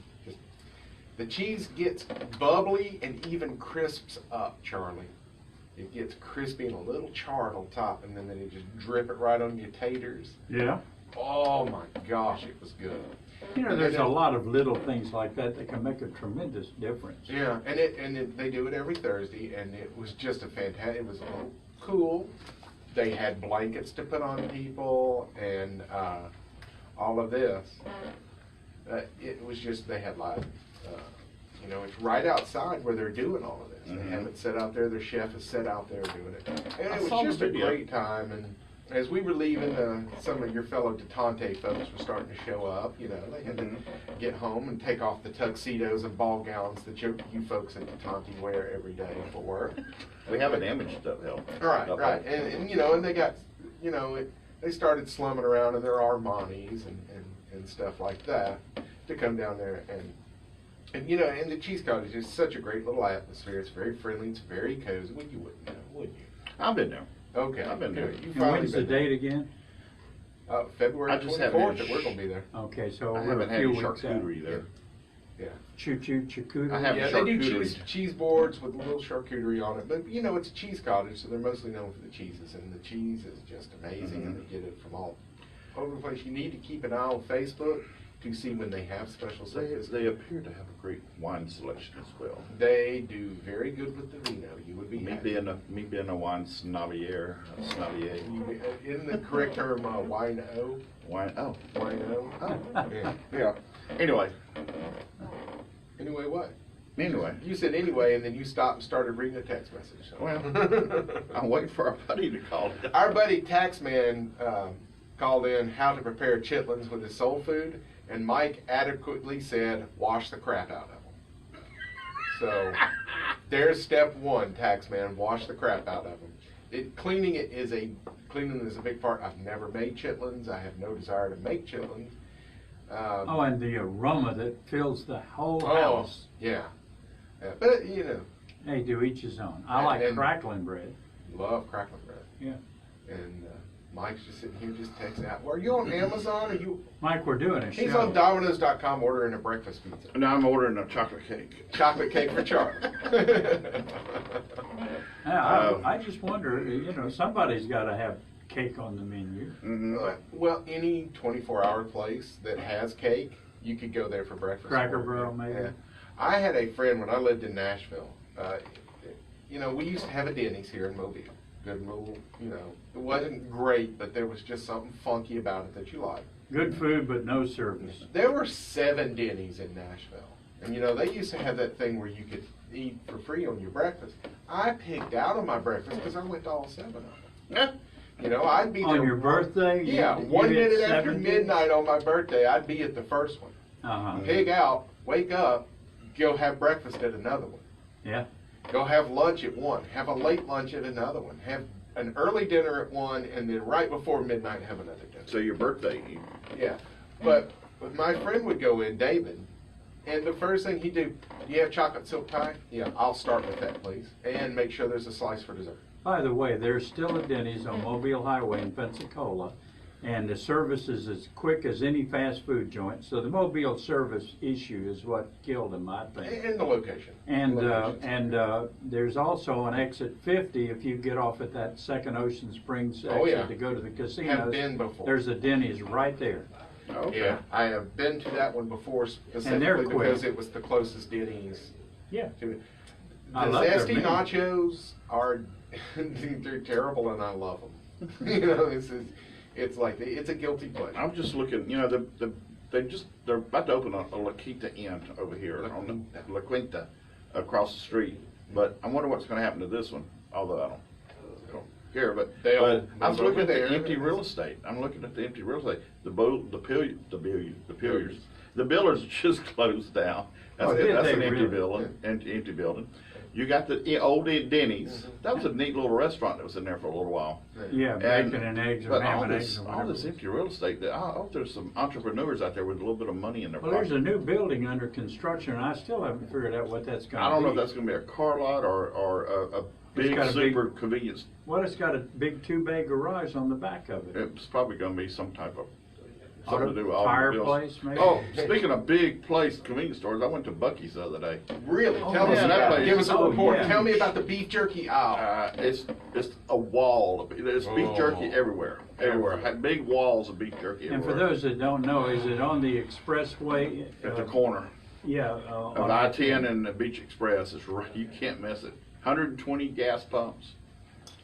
the cheese gets bubbly and even crisps up, Charlie. It gets crispy and a little charred on top, and then they just drip it right on your taters. Yeah. Oh my gosh, it was good. There's a lot of little things like that can make a tremendous difference. Yeah, and they do it every Thursday, and it was just a fantastic. It was cool. They had blankets to put on people, and all of this. It was just they had live. It's right outside where they're doing all of this. They have it set out there. Their chef is set out there doing it, and it was just a great time. And as we were leaving, some of your fellow Detente folks were starting to show up. They had to get home and take off the tuxedos and ball gowns that you folks at Detente wear every day for work. We have an image that helps. Right. And they got, they started slumming around in their Armanis and stuff like that to come down there and and the Cheese Cottage is such a great little atmosphere. It's very friendly. It's very cozy. Well, you wouldn't know, would you? I've been there. Okay. I've been there. You And when's the date again? February I just 24th that we're going to be there. Okay, so I we're haven't a had few any weeks out. charcuterie there. Yeah. Charcuterie. I have they do charcuterie. cheese boards with a little charcuterie on it. But, it's a cheese cottage, so they're mostly known for the cheeses. And the cheese is just amazing, and they get it from all over the place. You need to keep an eye on Facebook to see when they have special They service. appear to have a great wine selection as well. They do very good with the vino. You would be Me happy. being a wine snobbier. In the correct term, wine-o. Wine-o. Wine-o. Yeah. Yeah. Anyway. Anyway, what? Anyway. You said anyway, and then you stopped and started reading a text message. Well, I'm waiting for our buddy to call. Our buddy Taxman called in how to prepare chitlins with his soul food, and Mike adequately said, wash the crap out of them. So, there's step one, Taxman, wash the crap out of them. Cleaning is a big part. I've never made chitlins. I have no desire to make chitlins. And the aroma that fills the whole house. Yeah. But, you know. Hey, do each his own. I like crackling bread. Love crackling bread. Yeah. And Mike's just sitting here just texting out. Well, are you on Amazon? Are you? Mike, we're doing a show. He's on Domino's.com ordering a breakfast pizza. No, I'm ordering a chocolate cake. Chocolate cake for Charlie. I just wonder, you know, somebody's got to have cake on the menu. Well, any 24-hour place that has cake, you could go there for breakfast. Cracker Barrel, maybe. Yeah. I had a friend when I lived in Nashville. You know, we used to have a Denny's here in Mobile. Good little, you know, it wasn't great, but there was just something funky about it that you liked. Good food, but no service. There wwere 7 Denny's in Nashville. And, you know, they used to have that thing where you could eat for free on your breakfast. I picked out on my breakfast because I went to all 7 of them. You know, I'd be on there. your birthday? Yeah, 1 minute after midnight on my birthday, I'd be at the first one. Pig out, wake up, go have breakfast at another one. Yeah. Go have lunch at one. Have a late lunch at another one. Have an early dinner at one, and then right before midnight have another dinner. So your birthday. Yeah. But my friend would go in, David, and the first thing he'd do, do you have chocolate silk pie? Yeah, I'll start with that, please. And make sure there's a slice for dessert. By the way, there's still a Denny's on Mobile Highway in Pensacola, and the service is as quick as any fast food joint. So the Mobile service issue is what killed them, I think. And the location. And there's also an exit 50 if you get off at that second Ocean Springs exit to go to the casinos. Have been before. There's a Denny's right there. Okay. Yeah, I have been to that one before quick. specifically because it was the closest Denny's. Yeah. To it. The I love their zesty menu. nachos are they're terrible, and I love them. You know, it's like it's a guilty pleasure. I'm just looking. You know, they're about to open a La Quinta Inn over here on the La Quinta across the street. But I wonder what's going to happen to this one. Although I don't care, but I was looking at the empty real estate. I'm looking at the empty real estate. The Billards just closed down. That's an empty building. Empty building. You got the old Denny's. That was a neat little restaurant that was in there for a little while. Yeah, bacon and eggs or ham and eggs. All this empty real estate. I hope there's some entrepreneurs out there with a little bit of money in their pocket. Well, there's a new building under construction, and I still haven't figured out what that's going to be. I don't know if that's going to be a car lot or a big super convenience. Well, it's got a big 2-bay garage on the back of it. It's probably going to be some type of something to do with fireplace, maybe. Oh, speaking of big place convenience stores, I went to Buc-ee's the other day. Really? Tell us about it. Give us a report. Tell me about the beef jerky aisle. It's a wall. There's beef jerky everywhere. Everywhere. Big walls of beef jerky everywhere. And for those that don't know, is it on the expressway? At the corner. Yeah. Of I-10 and the Beach Express. It's right. You can't miss it. 120 gas pumps.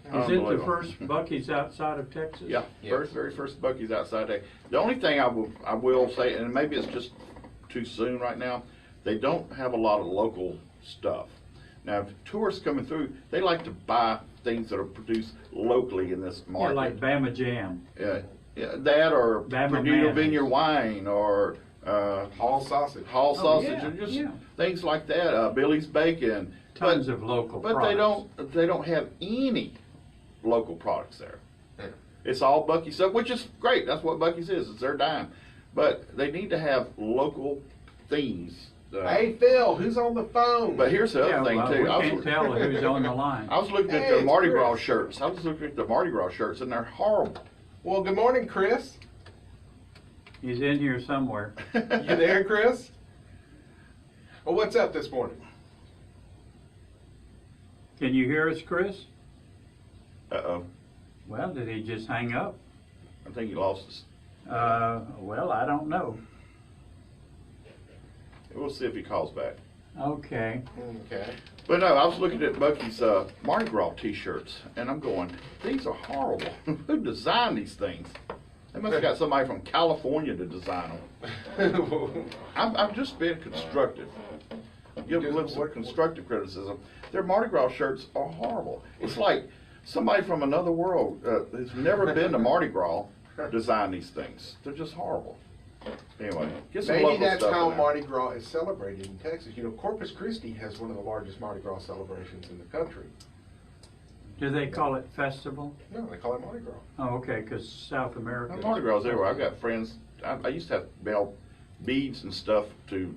Is it the first Buc-ee's outside of Texas? Yeah, very first Buc-ee's outside Texas. The only thing I will say, and maybe it's just too soon right now, they don't have a lot of local stuff. Now, if tourists coming through, they like to buy things that are produced locally in this market. Yeah, like Bama Jam. Yeah, that or Purdue Vineyard wine or Hall sausage. And just things like that. Billy's Bacon. Tons of local products. But they don't have any local products there. It's all Buc-ee's stuff, which is great. That's what Buc-ee's is. It's their dime. But they need to have local things. Hey, Phil, who's on the phone? But here's the other thing, too. We can't tell who's on the line. I was looking at the Mardi Gras shirts. And they're horrible. Well, good morning, Chris. He's in here somewhere. You there, Chris? Well, what's up this morning? Can you hear us, Chris? Uh-oh. Well, did he just hang up? I think he lost us. Well, I don't know. We'll see if he calls back. Okay. Okay. But no, I was looking at Bucky's Mardi Gras t-shirts, and I'm going, these are horrible. Who designed these things? They must have got somebody from California to design them. I'm just being constructive. Give them some constructive criticism. Their Mardi Gras shirts are horrible. It's like somebody from another world who's never been to Mardi Gras designed these things. They're just horrible. Anyway, get some maybe local that's stuff how in there. Mardi Gras is celebrated in Texas. You know, Corpus Christi has one of the largest Mardi Gras celebrations in the country. Do they call it festival? No, they call it Mardi Gras. Oh, okay, because South America. Mardi Gras is everywhere. I've got friends. I used to have mail beads and stuff to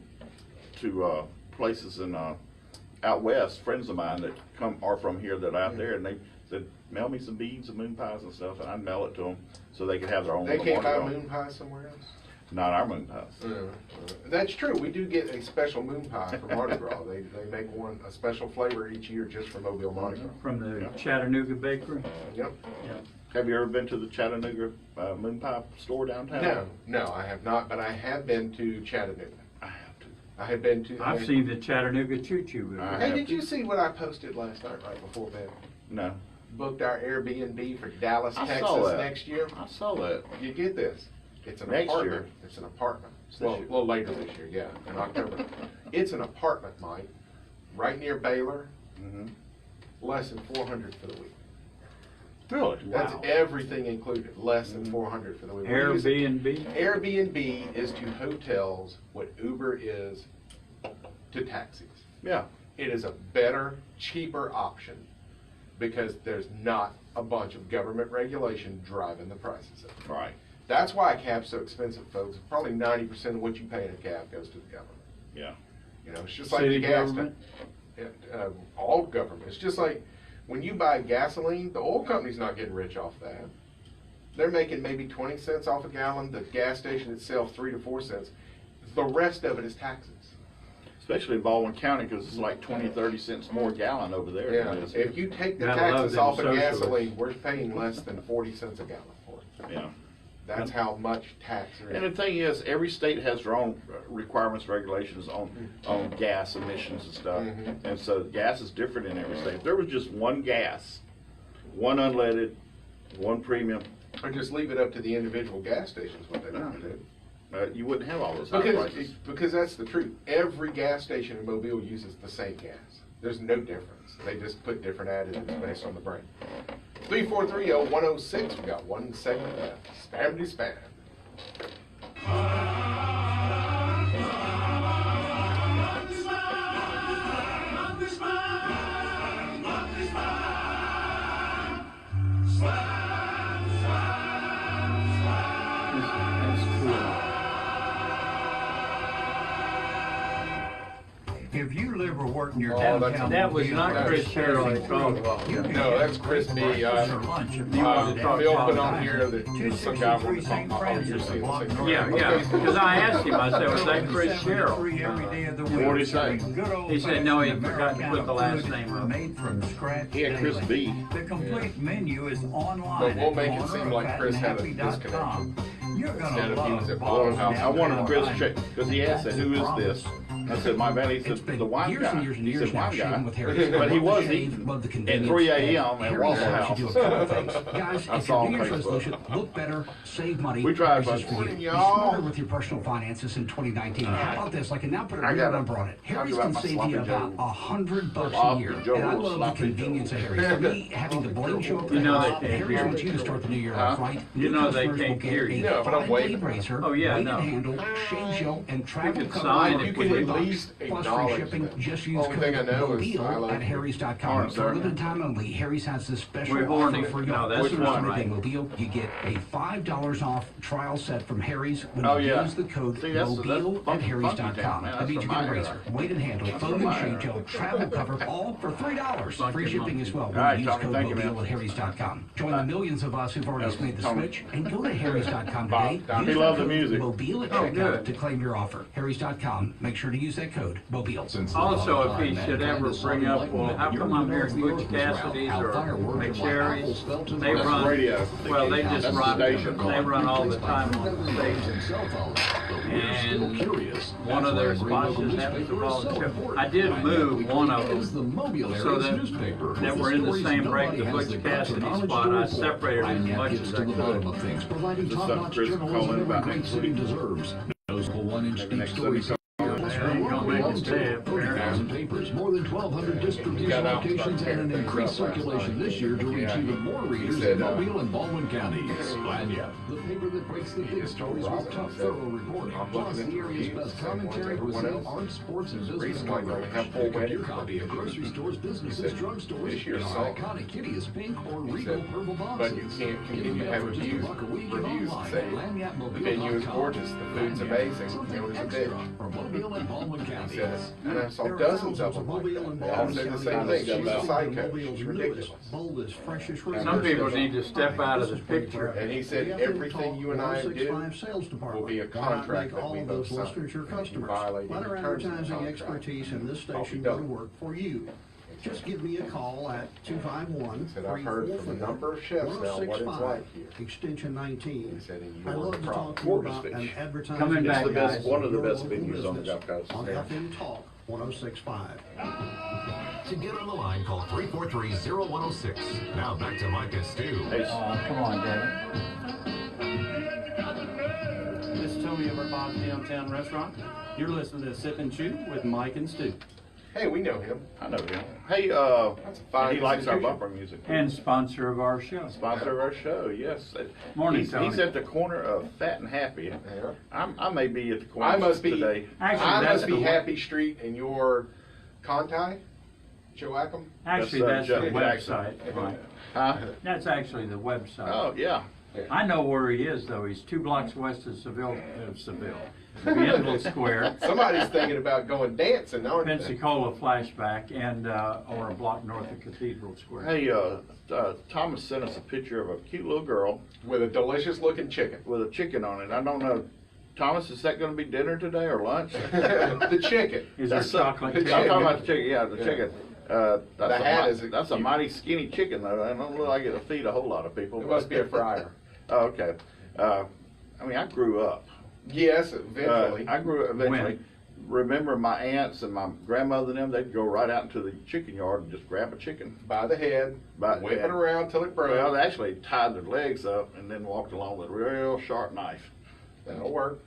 places in out west. Friends of mine that are from here that are out there, and they said, mail me some beads and moon pies and stuff, and I'd mail it to them so they could have their own. They can't buy Mardi Gras. moon pies somewhere else? Not our moon pies. That's true. We do get a special moon pie for Mardi Gras. They make a special flavor each year just for Mobile Mardi Gras. From the Chattanooga Bakery? Yep. Have you ever been to the Chattanooga moon pie store downtown? No, I have not, but I have been to Chattanooga. I have been to. I've seen the Chattanooga Choo Choo. Hey, did you see what I posted last night right before bed? No. Booked our Airbnb for Dallas, I Texas saw that. next year. I saw that. You get this. It's an Next apartment. year? It's an apartment. This Well, a year. little later this year, yeah, in October. It's an apartment, Mike, right near Baylor. Less than $400 for the week. Really? That's Wow. everything included. Less than $400 for the week. Airbnb? Airbnb is to hotels what Uber is to taxis. Yeah. It is a better, cheaper option because there's not a bunch of government regulation driving the prices up. Right. That's why a cab's so expensive, folks. Probably 90% of what you pay in a cab goes to the government. Yeah. You know, it's just like City the gas. government? All government. It's just like when you buy gasoline, the oil company's not getting rich off that. They're making maybe 20 cents off a gallon. The gas station itself, 3 to 4 cents. The rest of it is taxes. Especially in Baldwin County, because it's like 20, 30 cents more a gallon over there. Yeah, than it is if here. you take the Gotta love taxes them off of socialists. gasoline, we're paying less than 40 cents a gallon for it. Yeah. That's how much tax there And is. the thing is, every state has their own requirements, regulations on gas emissions and stuff. And so gas is different in every state. If there was just one gas, one unleaded, one premium, Or just leave it up to the individual gas stations what they want to do. you wouldn't have all those high prices. Because that's the truth. Every gas station in Mobile uses the same gas. There's no difference. They just put different additives based on the brand. 3430106. We got one segment left. Spamity spam. If you live or work near Oh, downtown, that was Mobile, not Chris Sherrill they called. you can No, get that's Chris B. breakfast or lunch if you Phil wanted to have put on time. here that some guy 263 was St. Francis, the block north. Yeah, because I asked him, I said, was that Chris Sherrill? Every day of the week. What'd he say? Good old He said, no, he fashioned forgot to put the last Americana name food up. Made from scratch. He had Chris daily. B. The complete menu is online. But we'll at make it seem like Chris had a cornerfatandhappy.com. You're Instead gonna of he was love at Baldwin Baldwin House. I wanted downtown Chris dining. check, because he asked, who is this? I said, my man, he said, the wine years guy. and years and He years said, now, wine guy. shaving with Harry's. But he Love was the shave, eating love the at convenience. 3 a.m. at Harry's Waffle allows you House. to do a couple of things. Guys, I if saw your on New Year's Facebook. resolution, look better, save money, We tried, this is but- for you. Morning, Be y'all. smarter with your personal finances in 2019. How about this? I can now put a I real got it. number on it. Harry's Talk can about my save sloppy you about Joe. $100 a Sloppy year. Joe, And I love the sloppy convenience Joe. of Harry's. For me, having the bling show up You at know the they house, can't Harry's hear wants you. you to start the new year Huh? off right. You New know they customers can't will get hear a you. No, but I'm 5-day waving. razor, Oh, yeah, I weighted know. handle, shave gel, and travel could cover sign all it You if can we at $40 least plus free acknowledge shipping. that. Just use Only code thing I know is MOBILE I love at you. harrys.com. Orange, For sir. limited time only, Harry's has this special We're offer horny. for No, y'all. that's Customers one, with right. a Mobile, you get a $5 off trial set from Harry's when Oh, you yeah. use the code See, that's MOBILE at funky harrys.com. town, man. That That's means you from get a my razor, era. weighted handle, That's foam from and my shave era. gel, travel cover, all for $3. Funky Free shipping monkey. as well All when right, you use Tommy, code thank you, MOBILE man. at harrys.com. Join the millions of us who've already made the Tommy. switch and go to harrys.com Bob, today. Tommy. Use He that loves the code music. MOBILE at Oh, checkout good. to claim your offer. harrys.com. Make sure to use that code MOBILE. Also, if he should ever bring up, well, how come I'm hearing Butch Cassidy's or McSherry's? They That's run, radio. well, they just That's the run, station. they run all the time on the station. and one of their sponsors happens to volunteer. I did move one of them so that we're in the same break, the Butch Cassidy spot. I separated as much as I could. Is this something Chris is calling about next week? Maybe next Sunday. Papers, more than 1,200 distribution locations, and an increased circulation this year to reach even more readers in Mobile and Baldwin counties. Lanya, the paper that breaks the big stories with tough, thorough reporting, plus the area's best commentary, cuisine, art, sports, and business coverage. Pick up your copy at grocery stores, businesses, drugstores, in our iconic Kitty's pink or regal purple boxes. But you can't continue to have reviews that say the venue is gorgeous, the food's amazing, it was a bitch. He says, and I saw dozens of them like that. They all say the same thing. She's a psycho. She's ridiculous. Some people need to step out of the picture. And he said, everything you and I do will be a contract that we both sign. If you violate any terms of the contract, expertise in this station go to work for you. Just give me a call at 251-344-1065, I've heard from a number of chefs now what it's like here. extension 19. He said, I'd love to talk to you about an advertising. Coming back, guys. One of the best venues on the Gulf Coast. On FM Talk 106.5. To get on the line, call 343-0106. Now back to Mike and Stu. Come on, David. This is Tony over at Bob's Downtown Restaurant. You're listening to Sip and Chew with Mike and Stu. Hey, we know him. I know him. Hey, he likes our bumper music. And sponsor of our show. Sponsor of our show, yes. Morning, Tony. He's at the corner of Fat and Happy. Yeah. I may be at the corner I must be today. Actually, I that's must be the Happy Street and you're Conti? Joachim? Actually, that's the website. Right. Huh? That's actually the website. Oh, yeah. I know where he is, though. He's 2 blocks west of Biendle Square. Somebody's thinking about going dancing, aren't they? Pensacola Flashback, and or a block north of Cathedral Square. Hey, Thomas sent us a picture of a cute little girl with a delicious looking chicken. With a chicken on it. I don't know. Thomas, is that going to be dinner today or lunch? The chicken. Is there chocolate cake? I'm talking about the chicken. Yeah, the chicken. That's a mighty skinny chicken, though. I don't look like it'll feed a whole lot of people. It must be a fryer. Oh, okay. I mean, I grew up. Yes, eventually. I grew up eventually. Remember my aunts and my grandmother and them, they'd go right out into the chicken yard and just grab a chicken. By the head, whip it around till it broke. Well, they actually tied their legs up and then walked along with a real sharp knife. That'll work.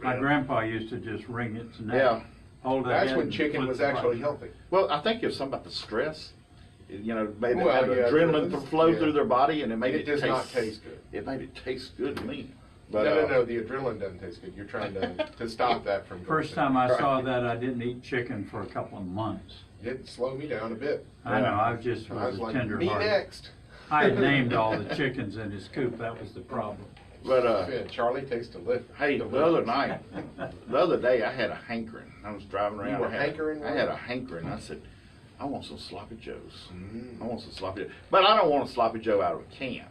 My grandpa used to just wring its neck. Yeah. Hold it. That's when chicken was actually healthy. Well, I think it was something about the stress. You know, made them have adrenaline flow through their body, and it made it does not taste good. It made it taste good to me. But, no, the adrenaline doesn't taste good. You're trying to stop that from going. First time I saw that, I didn't eat chicken for a couple of months. It slowed me down a bit. I know, I just was like, tender me hearted. next. I had named all the chickens in his coop, that was the problem. But Charlie takes delicious. Hey, the other day, I had a hankering. I was driving around. You were hankering? I had a hankering. I said, I want some sloppy joes. I want some sloppy joes. But I don't want a sloppy joe out of a can.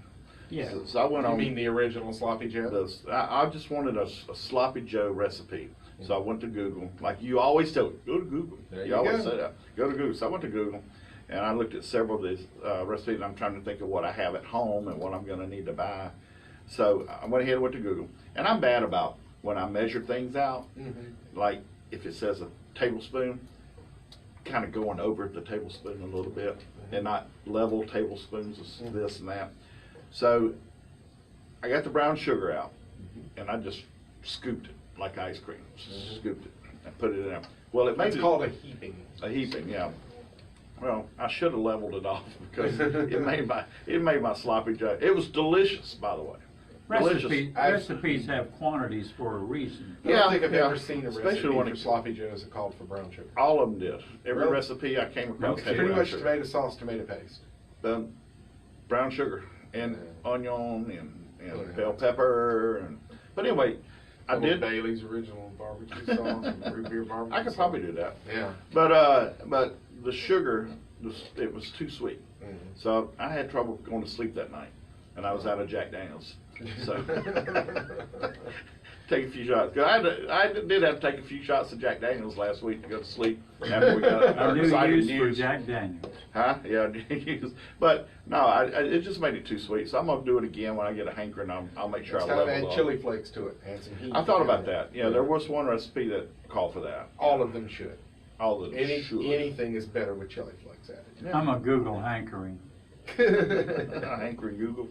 Yeah. So I went on. You mean the original sloppy joe? I just wanted a sloppy joe recipe. So I went to Google. Like you always tell me, go to Google. You always say that. Go to Google. So I went to Google, and I looked at several of these recipes, and I'm trying to think of what I have at home and what I'm going to need to buy. So I went ahead and went to Google. And I'm bad about when I measure things out. Like if it says a tablespoon, kind of going over the tablespoon a little bit, and not level tablespoons of this and that. So I got the brown sugar out, and I just scooped it like ice cream. Scooped it and put it in there. Well, it made it's called a heaping. A heaping, yeah. Well, I should have leveled it off because it made my sloppy joe. It was delicious, by the way. Recipes have quantities for a reason. I don't think I've ever seen a recipe for sloppy joes that called for brown sugar. All of them did. Every recipe I came across had pretty brown much sugar. Tomato sauce, tomato paste. Brown sugar and onion and bell pepper. But anyway, I did Bailey's original barbecue sauce and root beer barbecue. I could probably do that. Yeah. But the sugar, it was too sweet. So I had trouble going to sleep that night, and I was out of Jack Daniels. So take a few shots. Cause I did have to take a few shots of Jack Daniels last week to go to sleep after we got our exciting news. For Jack Daniels. Huh? Yeah, but no, it just made it too sweet. So I'm gonna do it again when I get a hankering. I'll make sure I level add up. chili flakes to it. Add some heat. I thought about that. Yeah, there was one recipe that called for that. All of them should. All of them should. Anything is better with chili flakes added. Yeah. I'm a Google hankering. Hankering Google.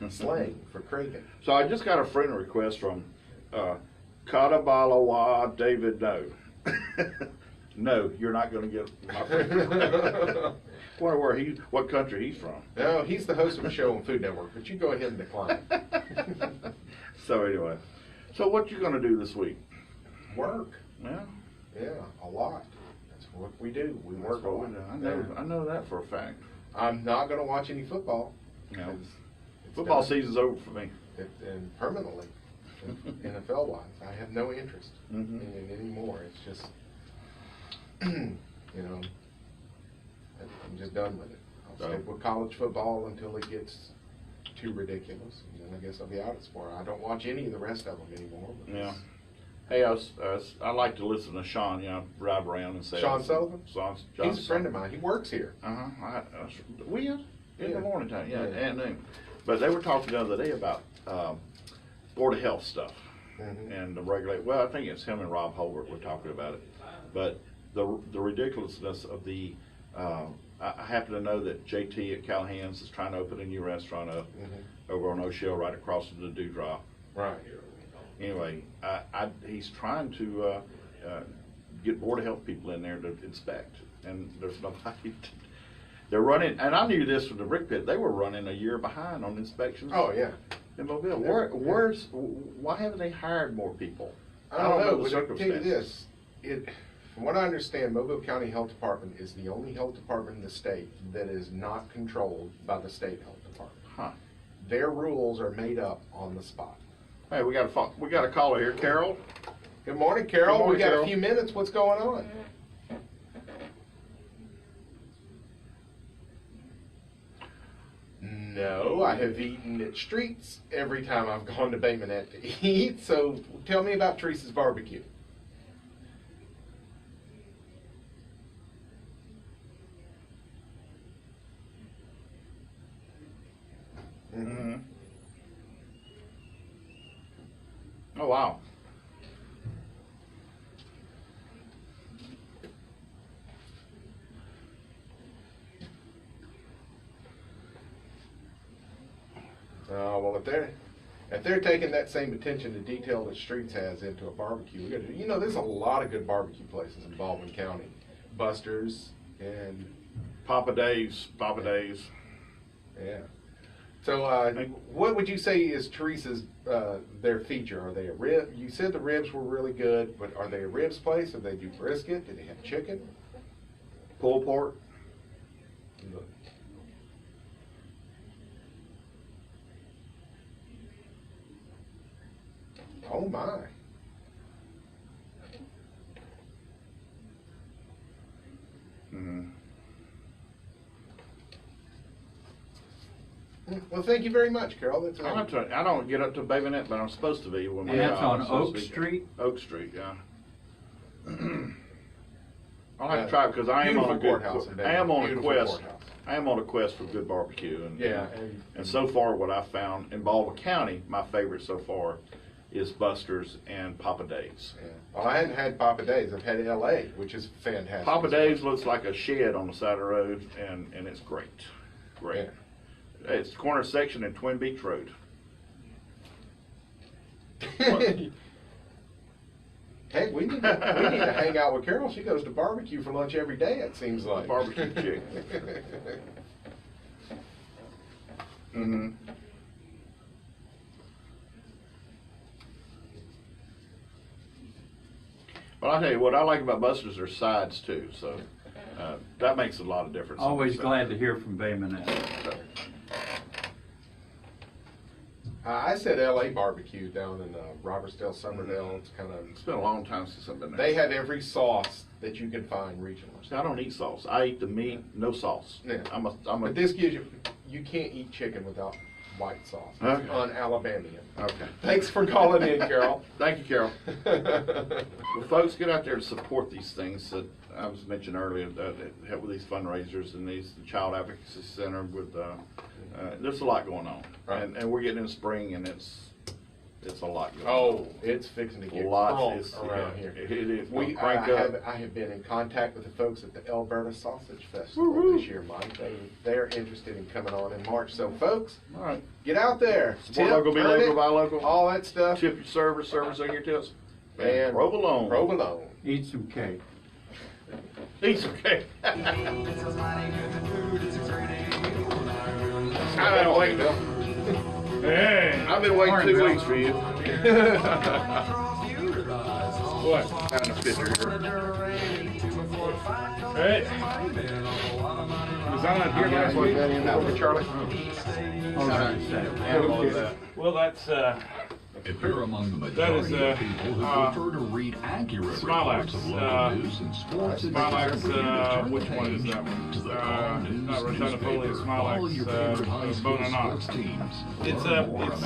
Slang for craving. So I just got a friend request from Kadabalawa David No. No, you're not going to get my friend request. Wonder what country he's from. No, he's the host of a show on Food Network, but you go ahead and decline. So anyway, so what you going to do this week? Work. Yeah. Yeah, a lot. That's what we do. We work a lot. I know that for a fact. I'm not going to watch any football. No. Football season's over for me. And permanently, NFL-wise, I have no interest in it anymore. It's just, you know, I'm just done with it. I'll stick with college football until it gets too ridiculous, and then I guess I'll be out of sport. I don't watch any of the rest of them anymore. Yeah. Hey, I like to listen to Sean, ride around and say. Sean Sullivan? He's a friend of mine. He works here. We in the morning time, and noon. But they were talking the other day about Board of Health stuff and the regulate. Well, I think it's him and Rob Holbert were talking about it. But the ridiculousness of the. I happen to know that JT at Callahan's is trying to open a new restaurant up over on O'Shell, right across from the Dewdrop. Right. Anyway, he's trying to get Board of Health people in there to inspect, and there's nobody. They're running, and I knew this from the brick pit. They were running a year behind on inspections. Oh yeah. In Mobile, why haven't they hired more people? I don't know, but I can tell you this: from what I understand, Mobile County Health Department is the only health department in the state that is not controlled by the state health department. Huh. Their rules are made up on the spot. Hey, we got a caller here, Carol. Good morning, Carol. Good morning, we got Carol. a few minutes. What's going on? No, I have eaten at Streets every time I've gone to Bay Minette to eat. So tell me about Teresa's barbecue. Oh wow. Well, if they're taking that same attention to detail that Streets has into a barbecue, we got to, there's a lot of good barbecue places in Baldwin County, Buster's and Papa Dave's. Yeah. So, what would you say is Teresa's their feature? Are they a rib? You said the ribs were really good, but are they a ribs place? Do they do brisket? Do they have chicken? Pulled pork. Oh my. Well, thank you very much, Carol. That's I don't get up to Bay Minette, but I'm supposed to be when and that's on Oak Street? Oak Street, yeah. I'll have to try it because I am on a quest. I am on a quest for good barbecue, and so far what I've found in Baldwin County, my favorite so far is Buster's and Papa Dave's. Yeah. Well, I hadn't had Papa Dave's. I've had L.A., which is fantastic. Papa Dave's looks like a shed on the side of the road, and it's great. Great. Yeah. It's the corner section in Twin Beach Road. Heck, we need to hang out with Carol. She goes to barbecue for lunch every day, it seems like. Barbecue chick. Well, I'll tell you what I like about Buster's are sides too, so that makes a lot of difference. Always glad to hear from Bay Minette. I said L.A. barbecue down in Robertsdale, Summerdale. It's been a long time since I've been there. They have every sauce that you can find regionally. See, I don't eat sauce. I eat the meat, no sauce. Yeah. But this gives you can't eat chicken without white sauce. Okay. Un-Alabamian. Okay. Thanks for calling in, Carol. Thank you, Carol. Well, folks, get out there and support these things that I was mentioning earlier, that help with these fundraisers and these Child Advocacy Center with, there's a lot going on. Right. And we're getting in spring and it's a lot going on. Oh, it's fixing to get Lots, crunk around here. It is. I have been in contact with the folks at the Alberta Sausage Festival this year, Mike. They're interested in coming on in March. So, folks, all right, get out there. Support local, be local, buy local. All that stuff. Tip your servers on your tips. And provolone. Provolone. Eat some cake. Eat some cake. I've been waiting, Bill. Hey, I've been waiting 2 weeks for you. What? Found a picture here. Hey. Was I not here last week? Charlie? Well, that's If you're among the that is majority of people who prefer to read accurate reports of local news and sports, Smilax, which one is that one? to the Call News not Rotunda Foley, newspaper, follow your Smilax, favorite high school Bona Knox. sports teams. It's Learn more about